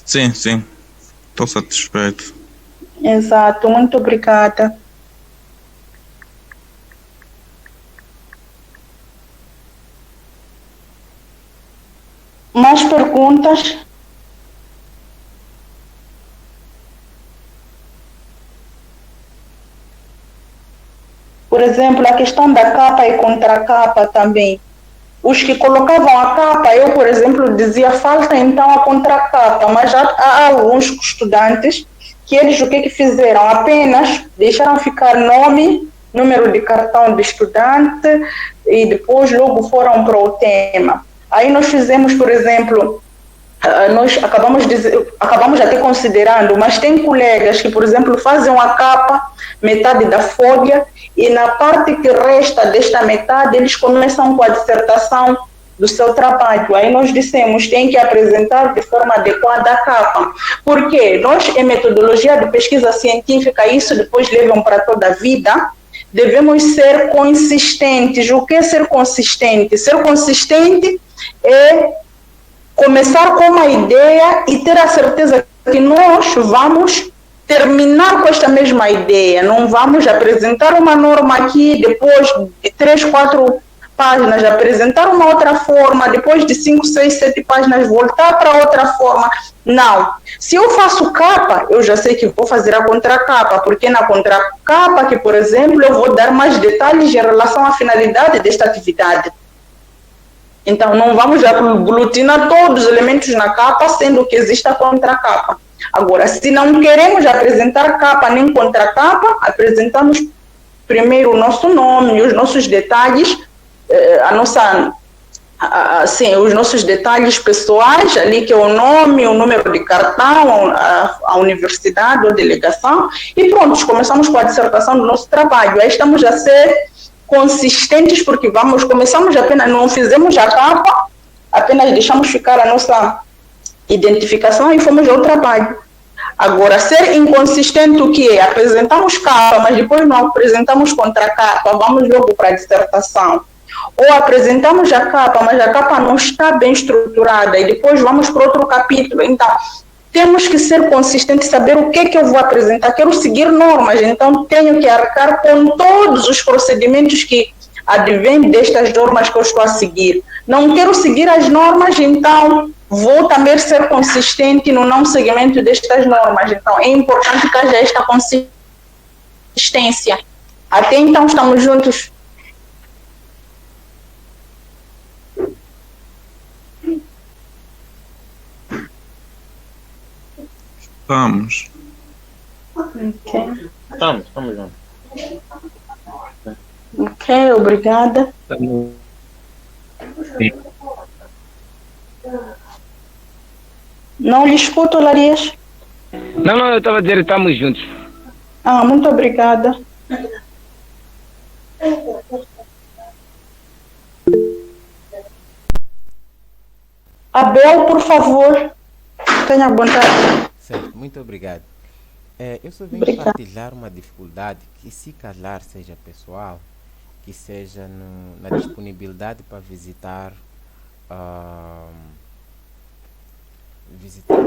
Sim, sim. Estou satisfeito. Exato, muito obrigada. Mais perguntas? Por exemplo, a questão da capa e contracapa também. Os que colocavam a capa, eu, por exemplo, dizia falta então a contracapa, mas já há alguns estudantes que eles o que fizeram? Apenas deixaram ficar nome, número de cartão de estudante e depois logo foram para o tema. Aí nós fizemos, por exemplo, nós acabamos até considerando, mas tem colegas que, por exemplo, fazem a capa, metade da folha, e na parte que resta desta metade, eles começam com a dissertação do seu trabalho. Aí nós dissemos, tem que apresentar de forma adequada a capa. Por quê? Nós, em metodologia de pesquisa científica, isso depois levam para toda a vida, devemos ser consistentes. O que é ser consistente? Ser consistente é começar com uma ideia e ter a certeza que nós vamos terminar com esta mesma ideia. Não vamos apresentar uma norma aqui, depois de 3, 4 páginas, apresentar uma outra forma, depois de 5, 6, 7 páginas, voltar para outra forma. Não. Se eu faço capa, eu já sei que vou fazer a contracapa, porque na contracapa, que, por exemplo, eu vou dar mais detalhes em relação à finalidade desta atividade. Então, não vamos aglutinar todos os elementos na capa, sendo que existe a contracapa. Agora, se não queremos apresentar capa nem contracapa, apresentamos primeiro o nosso nome, os nossos detalhes, os nossos detalhes pessoais, ali que é o nome, o número de cartão, a universidade ou delegação, e pronto, começamos com a dissertação do nosso trabalho. Aí estamos a ser consistentes, porque começamos apenas, não fizemos a capa, apenas deixamos ficar a nossa identificação e fomos ao trabalho. Agora, ser inconsistente o que é? Apresentamos capa, mas depois não apresentamos contracapa, vamos logo para a dissertação. Ou apresentamos a capa, mas a capa não está bem estruturada e depois vamos para outro capítulo. Então, temos que ser consistentes, saber o que é que eu vou apresentar. Quero seguir normas, então tenho que arcar com todos os procedimentos que advêm destas normas que eu estou a seguir. Não quero seguir as normas, então vou também ser consistente no não seguimento destas normas. Então é importante que haja esta consistência. Até então estamos juntos. Estamos. Ok. Estamos juntos. Ok, obrigada. Sim. Não lhe escuto, Larias? Não, eu estava a dizer, estamos juntos. Ah, muito obrigada. Abel, por favor, tenha vontade. Certo, muito obrigado. Eu só venho Obrigada. partilhar uma dificuldade que, se calhar, seja pessoal, que seja na disponibilidade para visitar, ah,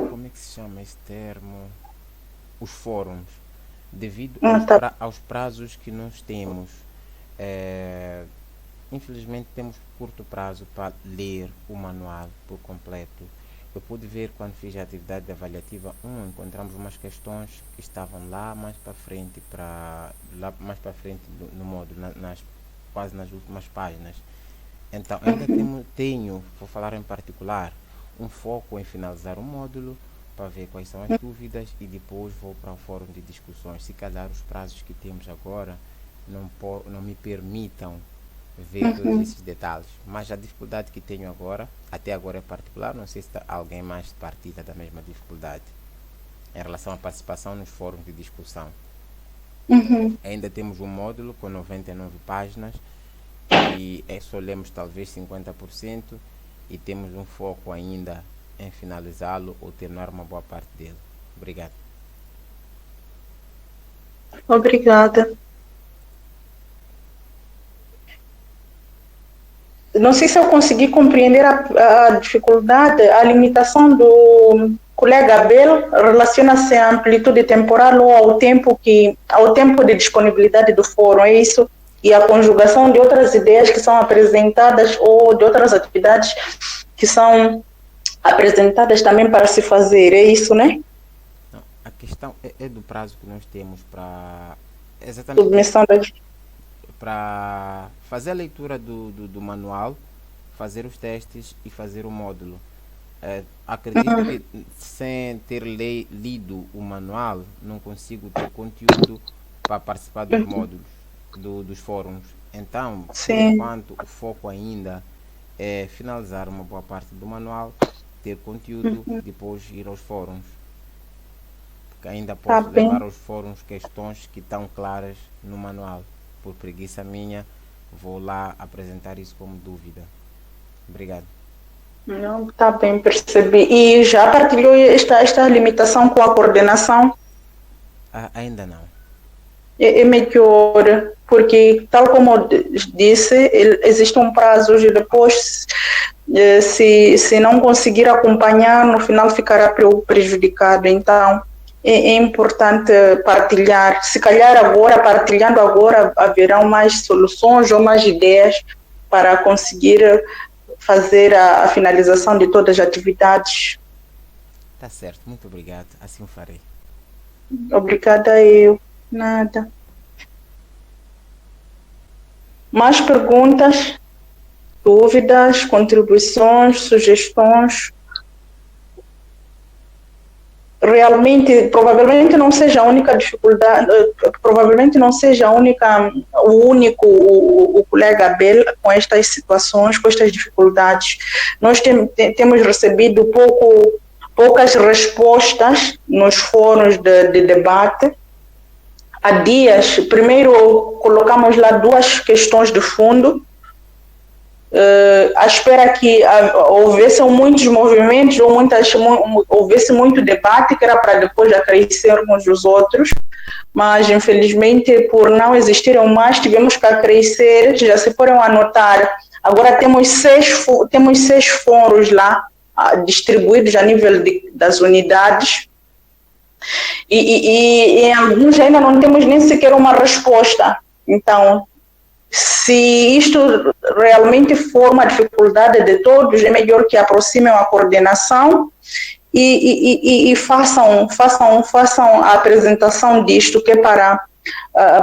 como é que se chama esse termo? Os fóruns, devido Tá. aos prazos que nós temos. Eh, Infelizmente temos curto prazo para ler o manual por completo. Eu pude ver quando fiz a atividade avaliativa 1, encontramos umas questões que estavam lá mais para frente, no módulo, quase nas últimas páginas. Então ainda vou falar em particular, um foco em finalizar o módulo para ver quais são as dúvidas e depois vou para o fórum de discussões. Se calhar os prazos que temos agora não me permitam ver todos esses detalhes, mas a dificuldade que tenho agora, até agora é particular, não sei se alguém mais partilha da mesma dificuldade em relação à participação nos fóruns de discussão. Ainda temos um módulo com 99 páginas e só lemos talvez 50% e temos um foco ainda em finalizá-lo ou terminar uma boa parte dele. Obrigado. Obrigada. Não sei se eu consegui compreender a dificuldade, a limitação do colega Abel relaciona-se à amplitude temporal ou ao tempo de disponibilidade do fórum, é isso? E a conjugação de outras ideias que são apresentadas ou de outras atividades que são apresentadas também para se fazer, é isso, né? Não, a questão é do prazo que nós temos para exatamente Submissão para fazer a leitura do manual, fazer os testes e fazer o módulo. Acredito que sem ter lido o manual não consigo ter conteúdo para participar dos módulos, dos fóruns. Então, por enquanto, o foco ainda é finalizar uma boa parte do manual, ter conteúdo, depois ir aos fóruns. Porque ainda posso levar aos fóruns questões que estão claras no manual. Por preguiça minha, vou lá apresentar isso como dúvida. Obrigado. Não, tá bem, percebi. E já partilhou esta limitação com a coordenação? Ainda não. É melhor, porque, tal como eu disse, existe um prazo e depois, se não conseguir acompanhar, no final ficará prejudicado. Então, é importante partilhar. Se calhar partilhando agora, haverão mais soluções ou mais ideias para conseguir fazer a finalização de todas as atividades. Tá certo, muito obrigado. Assim farei. Obrigada eu. Nada. Mais perguntas, dúvidas, contribuições, sugestões? Realmente, provavelmente não seja a única dificuldade, provavelmente não seja o colega Abel com estas situações, com estas dificuldades. Nós temos recebido poucas respostas nos fóruns de debate. Há dias, primeiro colocamos lá 2 questões de fundo, à espera que houvessem muitos movimentos ou houvesse muito debate, que era para depois acrescermos os outros, mas infelizmente por não existirem mais, tivemos que acrescer, já se foram anotar. Agora temos 6 fóruns lá, distribuídos a nível das unidades, e em alguns ainda não temos nem sequer uma resposta. Então, se isto realmente for uma dificuldade de todos, é melhor que aproximem a coordenação e façam a apresentação disto, que é para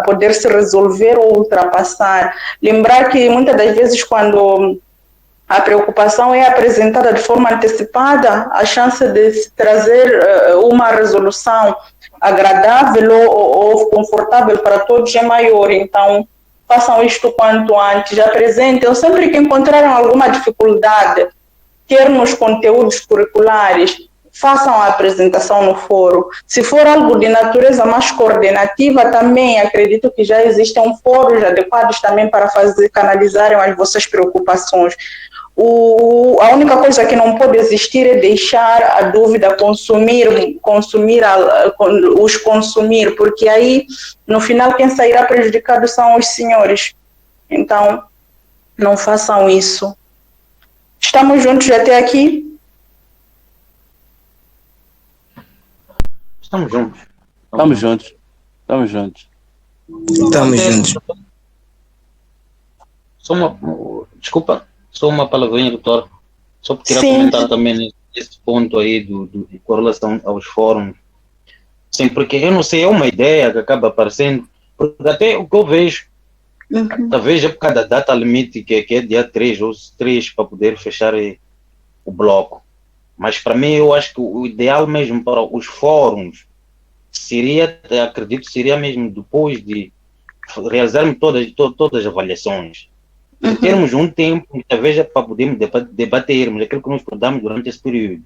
poder se resolver ou ultrapassar. Lembrar que muitas das vezes, quando a preocupação é apresentada de forma antecipada, a chance de se trazer uma resolução agradável ou confortável para todos é maior. Então, façam isto quanto antes, apresentem. Sempre que encontrarem alguma dificuldade, quer nos conteúdos curriculares, façam a apresentação no fórum. Se for algo de natureza mais coordenativa, também acredito que já existem fóruns adequados também para canalizarem as vossas preocupações. a única coisa que não pode existir é deixar a dúvida os consumir, porque aí, no final, quem sairá prejudicado são os senhores. Então, não façam isso. Estamos juntos até aqui? Estamos juntos. Estamos juntos. Estamos juntos. Estamos juntos. Desculpa, só uma palavrinha, doutor. Só porque queria comentar também nesse ponto aí com relação aos fóruns. Sim, porque eu não sei, é uma ideia que acaba aparecendo, porque até o que eu vejo, talvez é por causa da data limite, que é dia 3 ou 3 para poder fechar o bloco. Mas para mim, eu acho que o ideal mesmo para os fóruns seria, acredito, seria mesmo depois de realizarmos todas as avaliações. Termos um tempo, talvez, para podermos debatermos aquilo que nos estudamos durante esse período.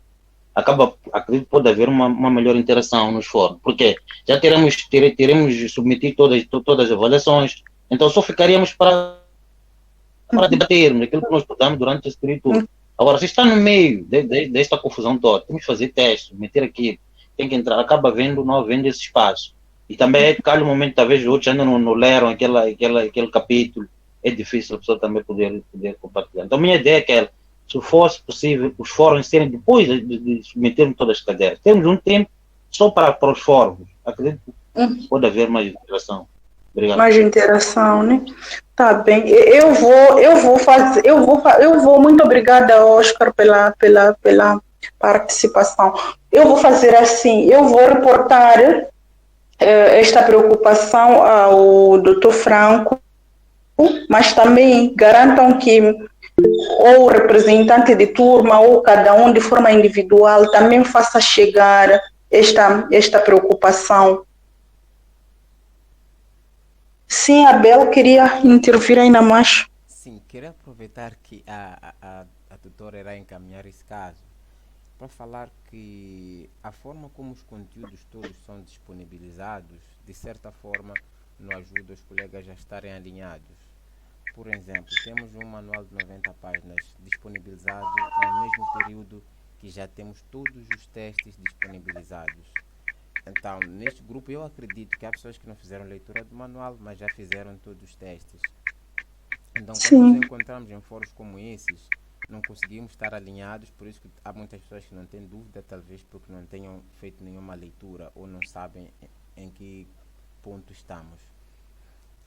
Acredito que pode haver uma melhor interação nos fóruns, porque já teremos submetido todas as avaliações, então só ficaríamos para debatermos aquilo que nós estudamos durante esse período todo. Agora, se está no meio desta confusão toda, temos que fazer testes, submeter aquilo, tem que entrar, acaba não havendo esse espaço. E também calha um momento, talvez outros ainda não leram aquele capítulo, é difícil a pessoa também poder compartilhar. Então, a minha ideia é que, se fosse possível, os fóruns serem, depois de submetermos todas as cadeiras, temos um tempo só para os fóruns. Acredito que pode haver mais interação. Obrigado. Mais interação, né? Tá bem. Muito obrigada, Oscar, pela participação. Eu vou fazer assim, eu vou reportar esta preocupação ao Dr. Franco, mas também garantam que ou o representante de turma ou cada um de forma individual também faça chegar esta preocupação. Sim, Abel, queria intervir ainda mais. Sim, queria aproveitar que a doutora irá encaminhar esse caso para falar que a forma como os conteúdos todos são disponibilizados, de certa forma, não ajuda os colegas a estarem alinhados. Por exemplo, temos um manual de 90 páginas disponibilizado no mesmo período que já temos todos os testes disponibilizados. Então, neste grupo, eu acredito que há pessoas que não fizeram leitura do manual, mas já fizeram todos os testes. Então, quando nos encontramos em fóruns como esses, não conseguimos estar alinhados, por isso que há muitas pessoas que não têm dúvida, talvez porque não tenham feito nenhuma leitura ou não sabem em que ponto estamos.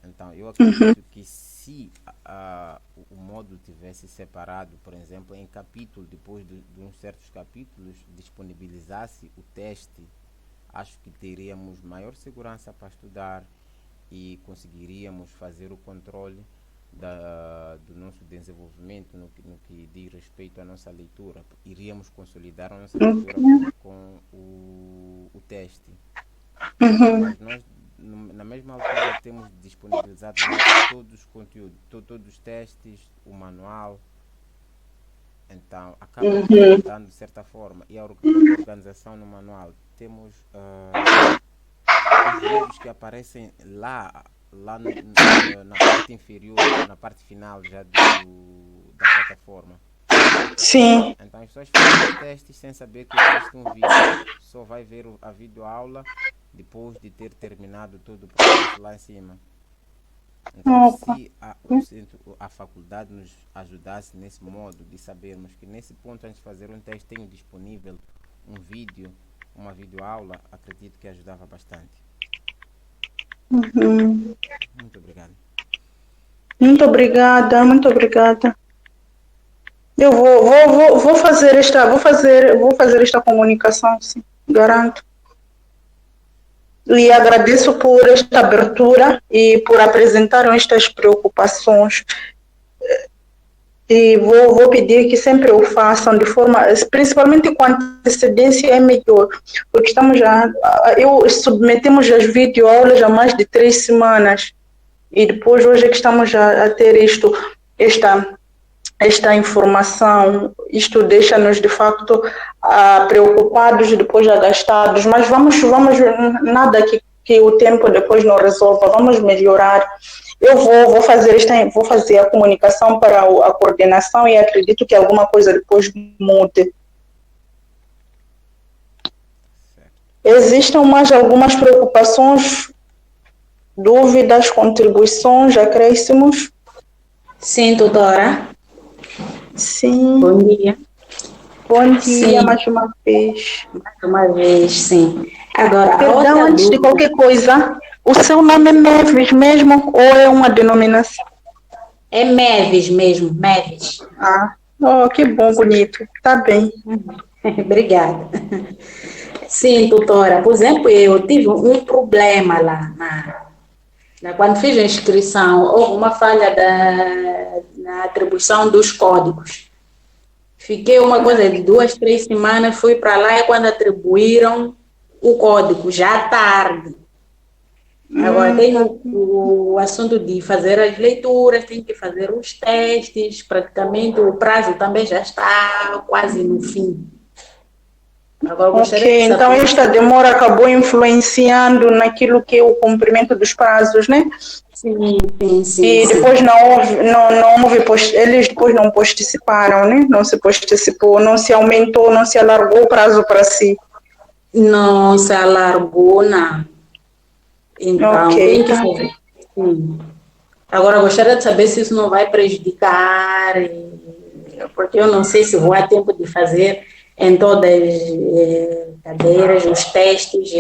Então, eu acredito que se o módulo tivesse separado, por exemplo, em capítulo, depois de uns certos capítulos, disponibilizasse o teste, acho que teríamos maior segurança para estudar e conseguiríamos fazer o controle do nosso desenvolvimento no que diz respeito à nossa leitura. Iríamos consolidar a nossa leitura com o teste. Mas nós, na mesma altura, temos disponibilizado todos os conteúdos, todos os testes, o manual. Então, acaba dando de certa forma. E a organização no manual, temos os vídeos que aparecem lá na parte inferior, na parte final já da plataforma. Sim. Então as pessoas fazem os testes sem saber que existe um vídeo. Só vai ver a videoaula depois de ter terminado todo o processo lá em cima. Então, se a faculdade nos ajudasse nesse modo de sabermos que nesse ponto, antes de fazer um teste, tem disponível um vídeo, uma videoaula, acredito que ajudava bastante. Muito obrigado. Muito obrigada. Eu vou fazer esta comunicação, sim, garanto. E agradeço por esta abertura e por apresentarem estas preocupações. E vou pedir que sempre o façam de forma, principalmente com antecedência é melhor, porque submetemos as videoaulas há mais de 3 semanas e depois hoje é que estamos a ter esta informação. Isto deixa-nos de facto preocupados e depois agastados, mas vamos nada que o tempo depois não resolva, vamos melhorar Eu vou fazer a comunicação para a coordenação e acredito que alguma coisa depois mude. Existem mais algumas preocupações, dúvidas, contribuições, acréscimos? Sim, doutora. Sim. Bom dia. Bom dia, Sim. mais uma vez. Mais uma vez, sim. Agora, Perdão, antes de qualquer coisa, o seu nome é Meves mesmo ou é uma denominação? É Meves mesmo, Meves. Ah, oh, que bom, bonito. Tá bem. Obrigada. Sim, doutora. Por exemplo, eu tive um problema lá quando fiz a inscrição, houve uma falha na atribuição dos códigos. Fiquei uma coisa de 2, 3 semanas, fui para lá e quando atribuíram o código, já tarde. Agora tem o assunto de fazer as leituras, tem que fazer os testes, praticamente o prazo também já está quase no fim. Agora, ok, então esta demora acabou influenciando naquilo que é o cumprimento dos prazos, né? Sim, sim, sim. E depois não houve, eles depois não posticiparam, né? Não se posticipou, não se aumentou, não se alargou o prazo para si. Não se alargou, não. Então, okay, tem que fazer. Sim. Agora, gostaria de saber se isso não vai prejudicar, porque eu não sei se vou a tempo de fazer em todas as cadeiras, os testes,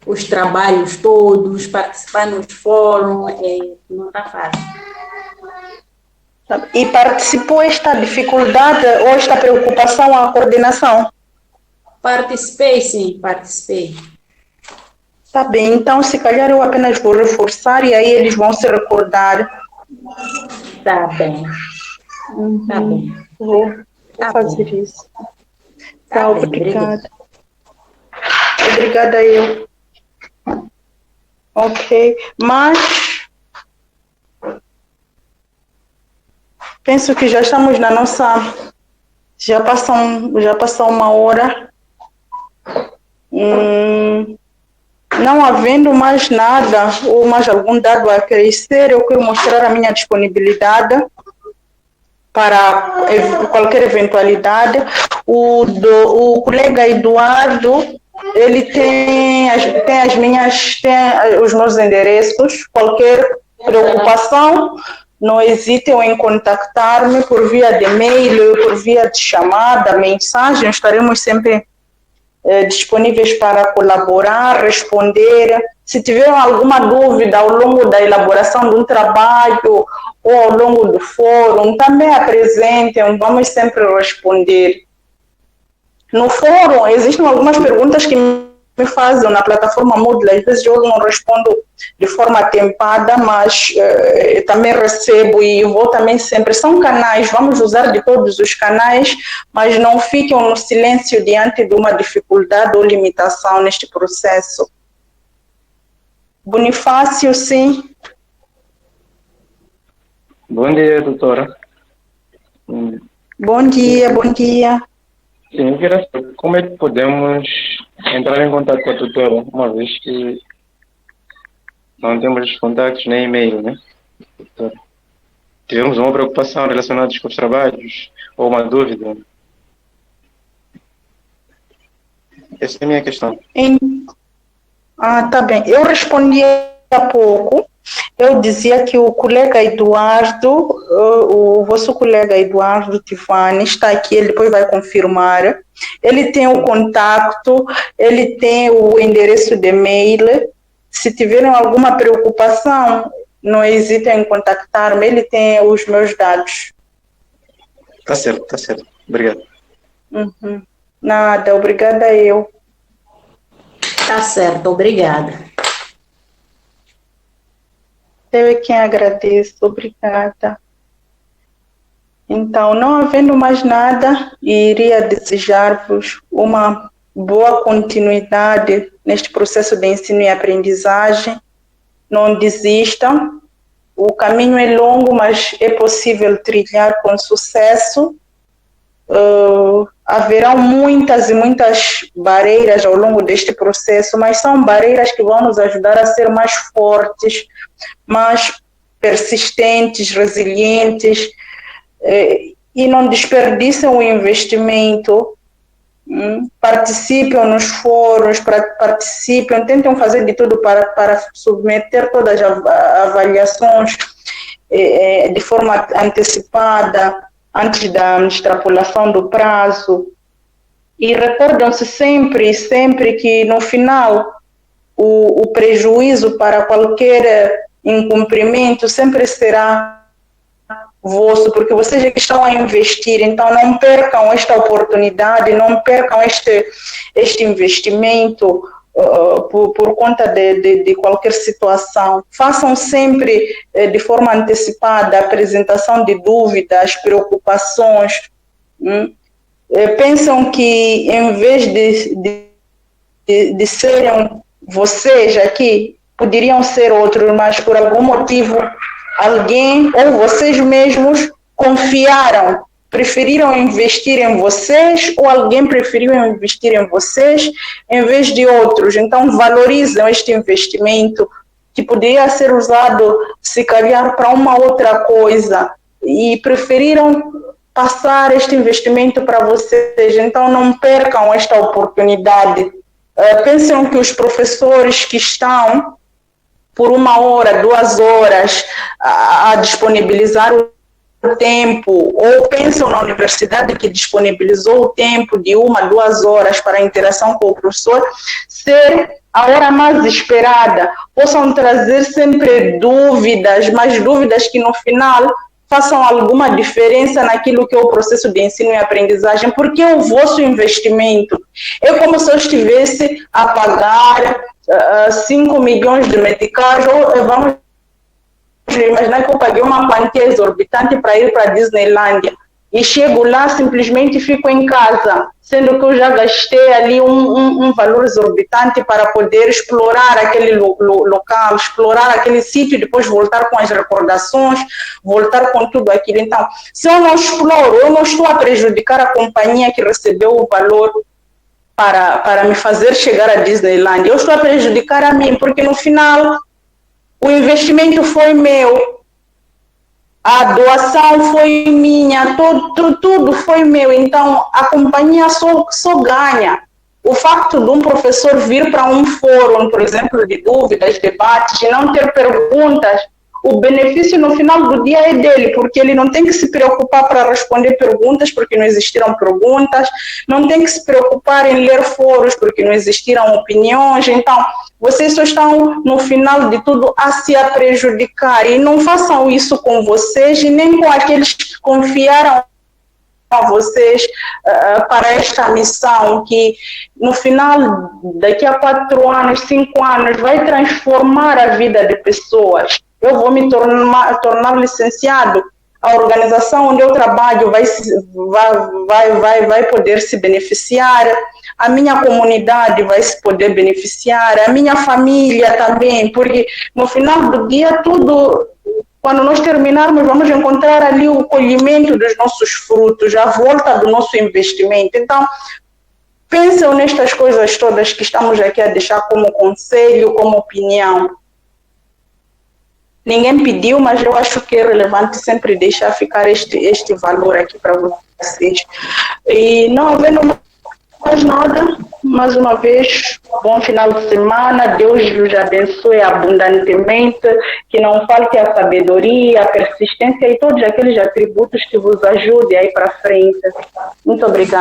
os trabalhos todos, participar nos fóruns, não está fácil. E participou esta dificuldade ou esta preocupação à coordenação? Participei, sim, participei. Tá bem, então se calhar eu apenas vou reforçar e aí eles vão se recordar. Tá bem. Tá bem. Vou fazer isso. Tá, obrigada. Obrigada eu. Ok, mas penso que já estamos na nossa... Já passou uma hora. Não havendo mais nada ou mais algum dado a crescer, eu quero mostrar a minha disponibilidade para qualquer eventualidade. O colega Eduardo, ele tem os meus endereços. Qualquer preocupação, não hesitem em contactar-me por via de e-mail, por via de chamada, mensagem. Estaremos sempre disponíveis para colaborar, responder. Se tiver alguma dúvida ao longo da elaboração de um trabalho ou ao longo do fórum, também apresentem, vamos sempre responder. No fórum, existem algumas perguntas que me fazem na plataforma Moodle, às vezes eu não respondo de forma atempada, mas também recebo e vou também sempre. São canais, vamos usar de todos os canais, mas não fiquem no silêncio diante de uma dificuldade ou limitação neste processo. Bonifácio, sim. Bom dia, doutora. Bom dia, bom dia. Sim, eu queria saber como é que podemos entrar em contato com a tutora, uma vez que não temos os contatos nem e-mail, né? Doutora. Tivemos uma preocupação relacionada com os trabalhos ou uma dúvida. Essa é a minha questão. Tá bem. Eu respondi há pouco. Eu dizia que o colega Eduardo, o vosso colega Eduardo Tivani está aqui, ele depois vai confirmar. Ele tem o contato, ele tem o endereço de e-mail. Se tiverem alguma preocupação, não hesitem em contactar-me, ele tem os meus dados. Tá certo. Obrigado. Nada, obrigada eu. Tá certo, obrigada. Eu é quem agradeço, obrigada. Então, não havendo mais nada, iria desejar-vos uma boa continuidade neste processo de ensino e aprendizagem. Não desistam, o caminho é longo, mas é possível trilhar com sucesso. haverão muitas e muitas barreiras ao longo deste processo, mas são barreiras que vão nos ajudar a ser mais fortes, mais persistentes, resilientes, e não desperdiçam o investimento. Participam nos fóruns, participam, tentam fazer de tudo para submeter todas as avaliações de forma antecipada, antes da extrapolação do prazo. E recordam-se sempre que no final o prejuízo para qualquer incumprimento sempre será vosso, porque vocês é que estão a investir, então não percam esta oportunidade, não percam este investimento por conta de qualquer situação. Façam sempre de forma antecipada a apresentação de dúvidas, preocupações. Pensam que em vez de serem vocês aqui, poderiam ser outros, mas por algum motivo alguém ou vocês mesmos confiaram, preferiram investir em vocês, ou alguém preferiu investir em vocês em vez de outros. Então valorizam este investimento que poderia ser usado se calhar para uma outra coisa e preferiram passar este investimento para vocês. Então não percam esta oportunidade. Pensam que os professores que estão por 1 hora, 2 horas a disponibilizar o tempo, ou pensam na universidade que disponibilizou o tempo de 1, 2 horas para a interação com o professor, ser a hora mais esperada, possam trazer sempre dúvidas, mas dúvidas que no final façam alguma diferença naquilo que é o processo de ensino e aprendizagem, porque é o vosso investimento. É como se eu estivesse a pagar 5 milhões de meticais, ou vamos imaginar que eu paguei uma quantia exorbitante para ir para a Disneylândia e chego lá, simplesmente fico em casa, sendo que eu já gastei ali um valor exorbitante para poder explorar aquele local, explorar aquele sítio, depois voltar com as recordações, voltar com tudo aquilo. Então, se eu não exploro, eu não estou a prejudicar a companhia que recebeu o valor para me fazer chegar à Disneyland. Eu estou a prejudicar a mim, porque no final o investimento foi meu, a doação foi minha, tudo foi meu. Então a companhia só ganha. O facto de um professor vir para um fórum, por exemplo, de dúvidas, debates, e não ter perguntas, o benefício no final do dia é dele, porque ele não tem que se preocupar para responder perguntas, porque não existiram perguntas, não tem que se preocupar em ler fóruns, porque não existiram opiniões. Então, vocês só estão, no final de tudo, a se prejudicar. E não façam isso com vocês e nem com aqueles que confiaram a vocês para esta missão, que no final, daqui a 4 anos, 5 anos, vai transformar a vida de pessoas. Eu vou me tornar licenciado, a organização onde eu trabalho vai poder se beneficiar, a minha comunidade vai se poder beneficiar, a minha família também, porque no final do dia tudo, quando nós terminarmos, vamos encontrar ali o colhimento dos nossos frutos, a volta do nosso investimento. Então, pensem nestas coisas todas que estamos aqui a deixar como conselho, como opinião. Ninguém pediu, mas eu acho que é relevante sempre deixar ficar este valor aqui para vocês. E não havendo mais nada, mais uma vez, bom final de semana, Deus vos abençoe abundantemente, que não falte a sabedoria, a persistência e todos aqueles atributos que vos ajudem aí para frente. Muito obrigada.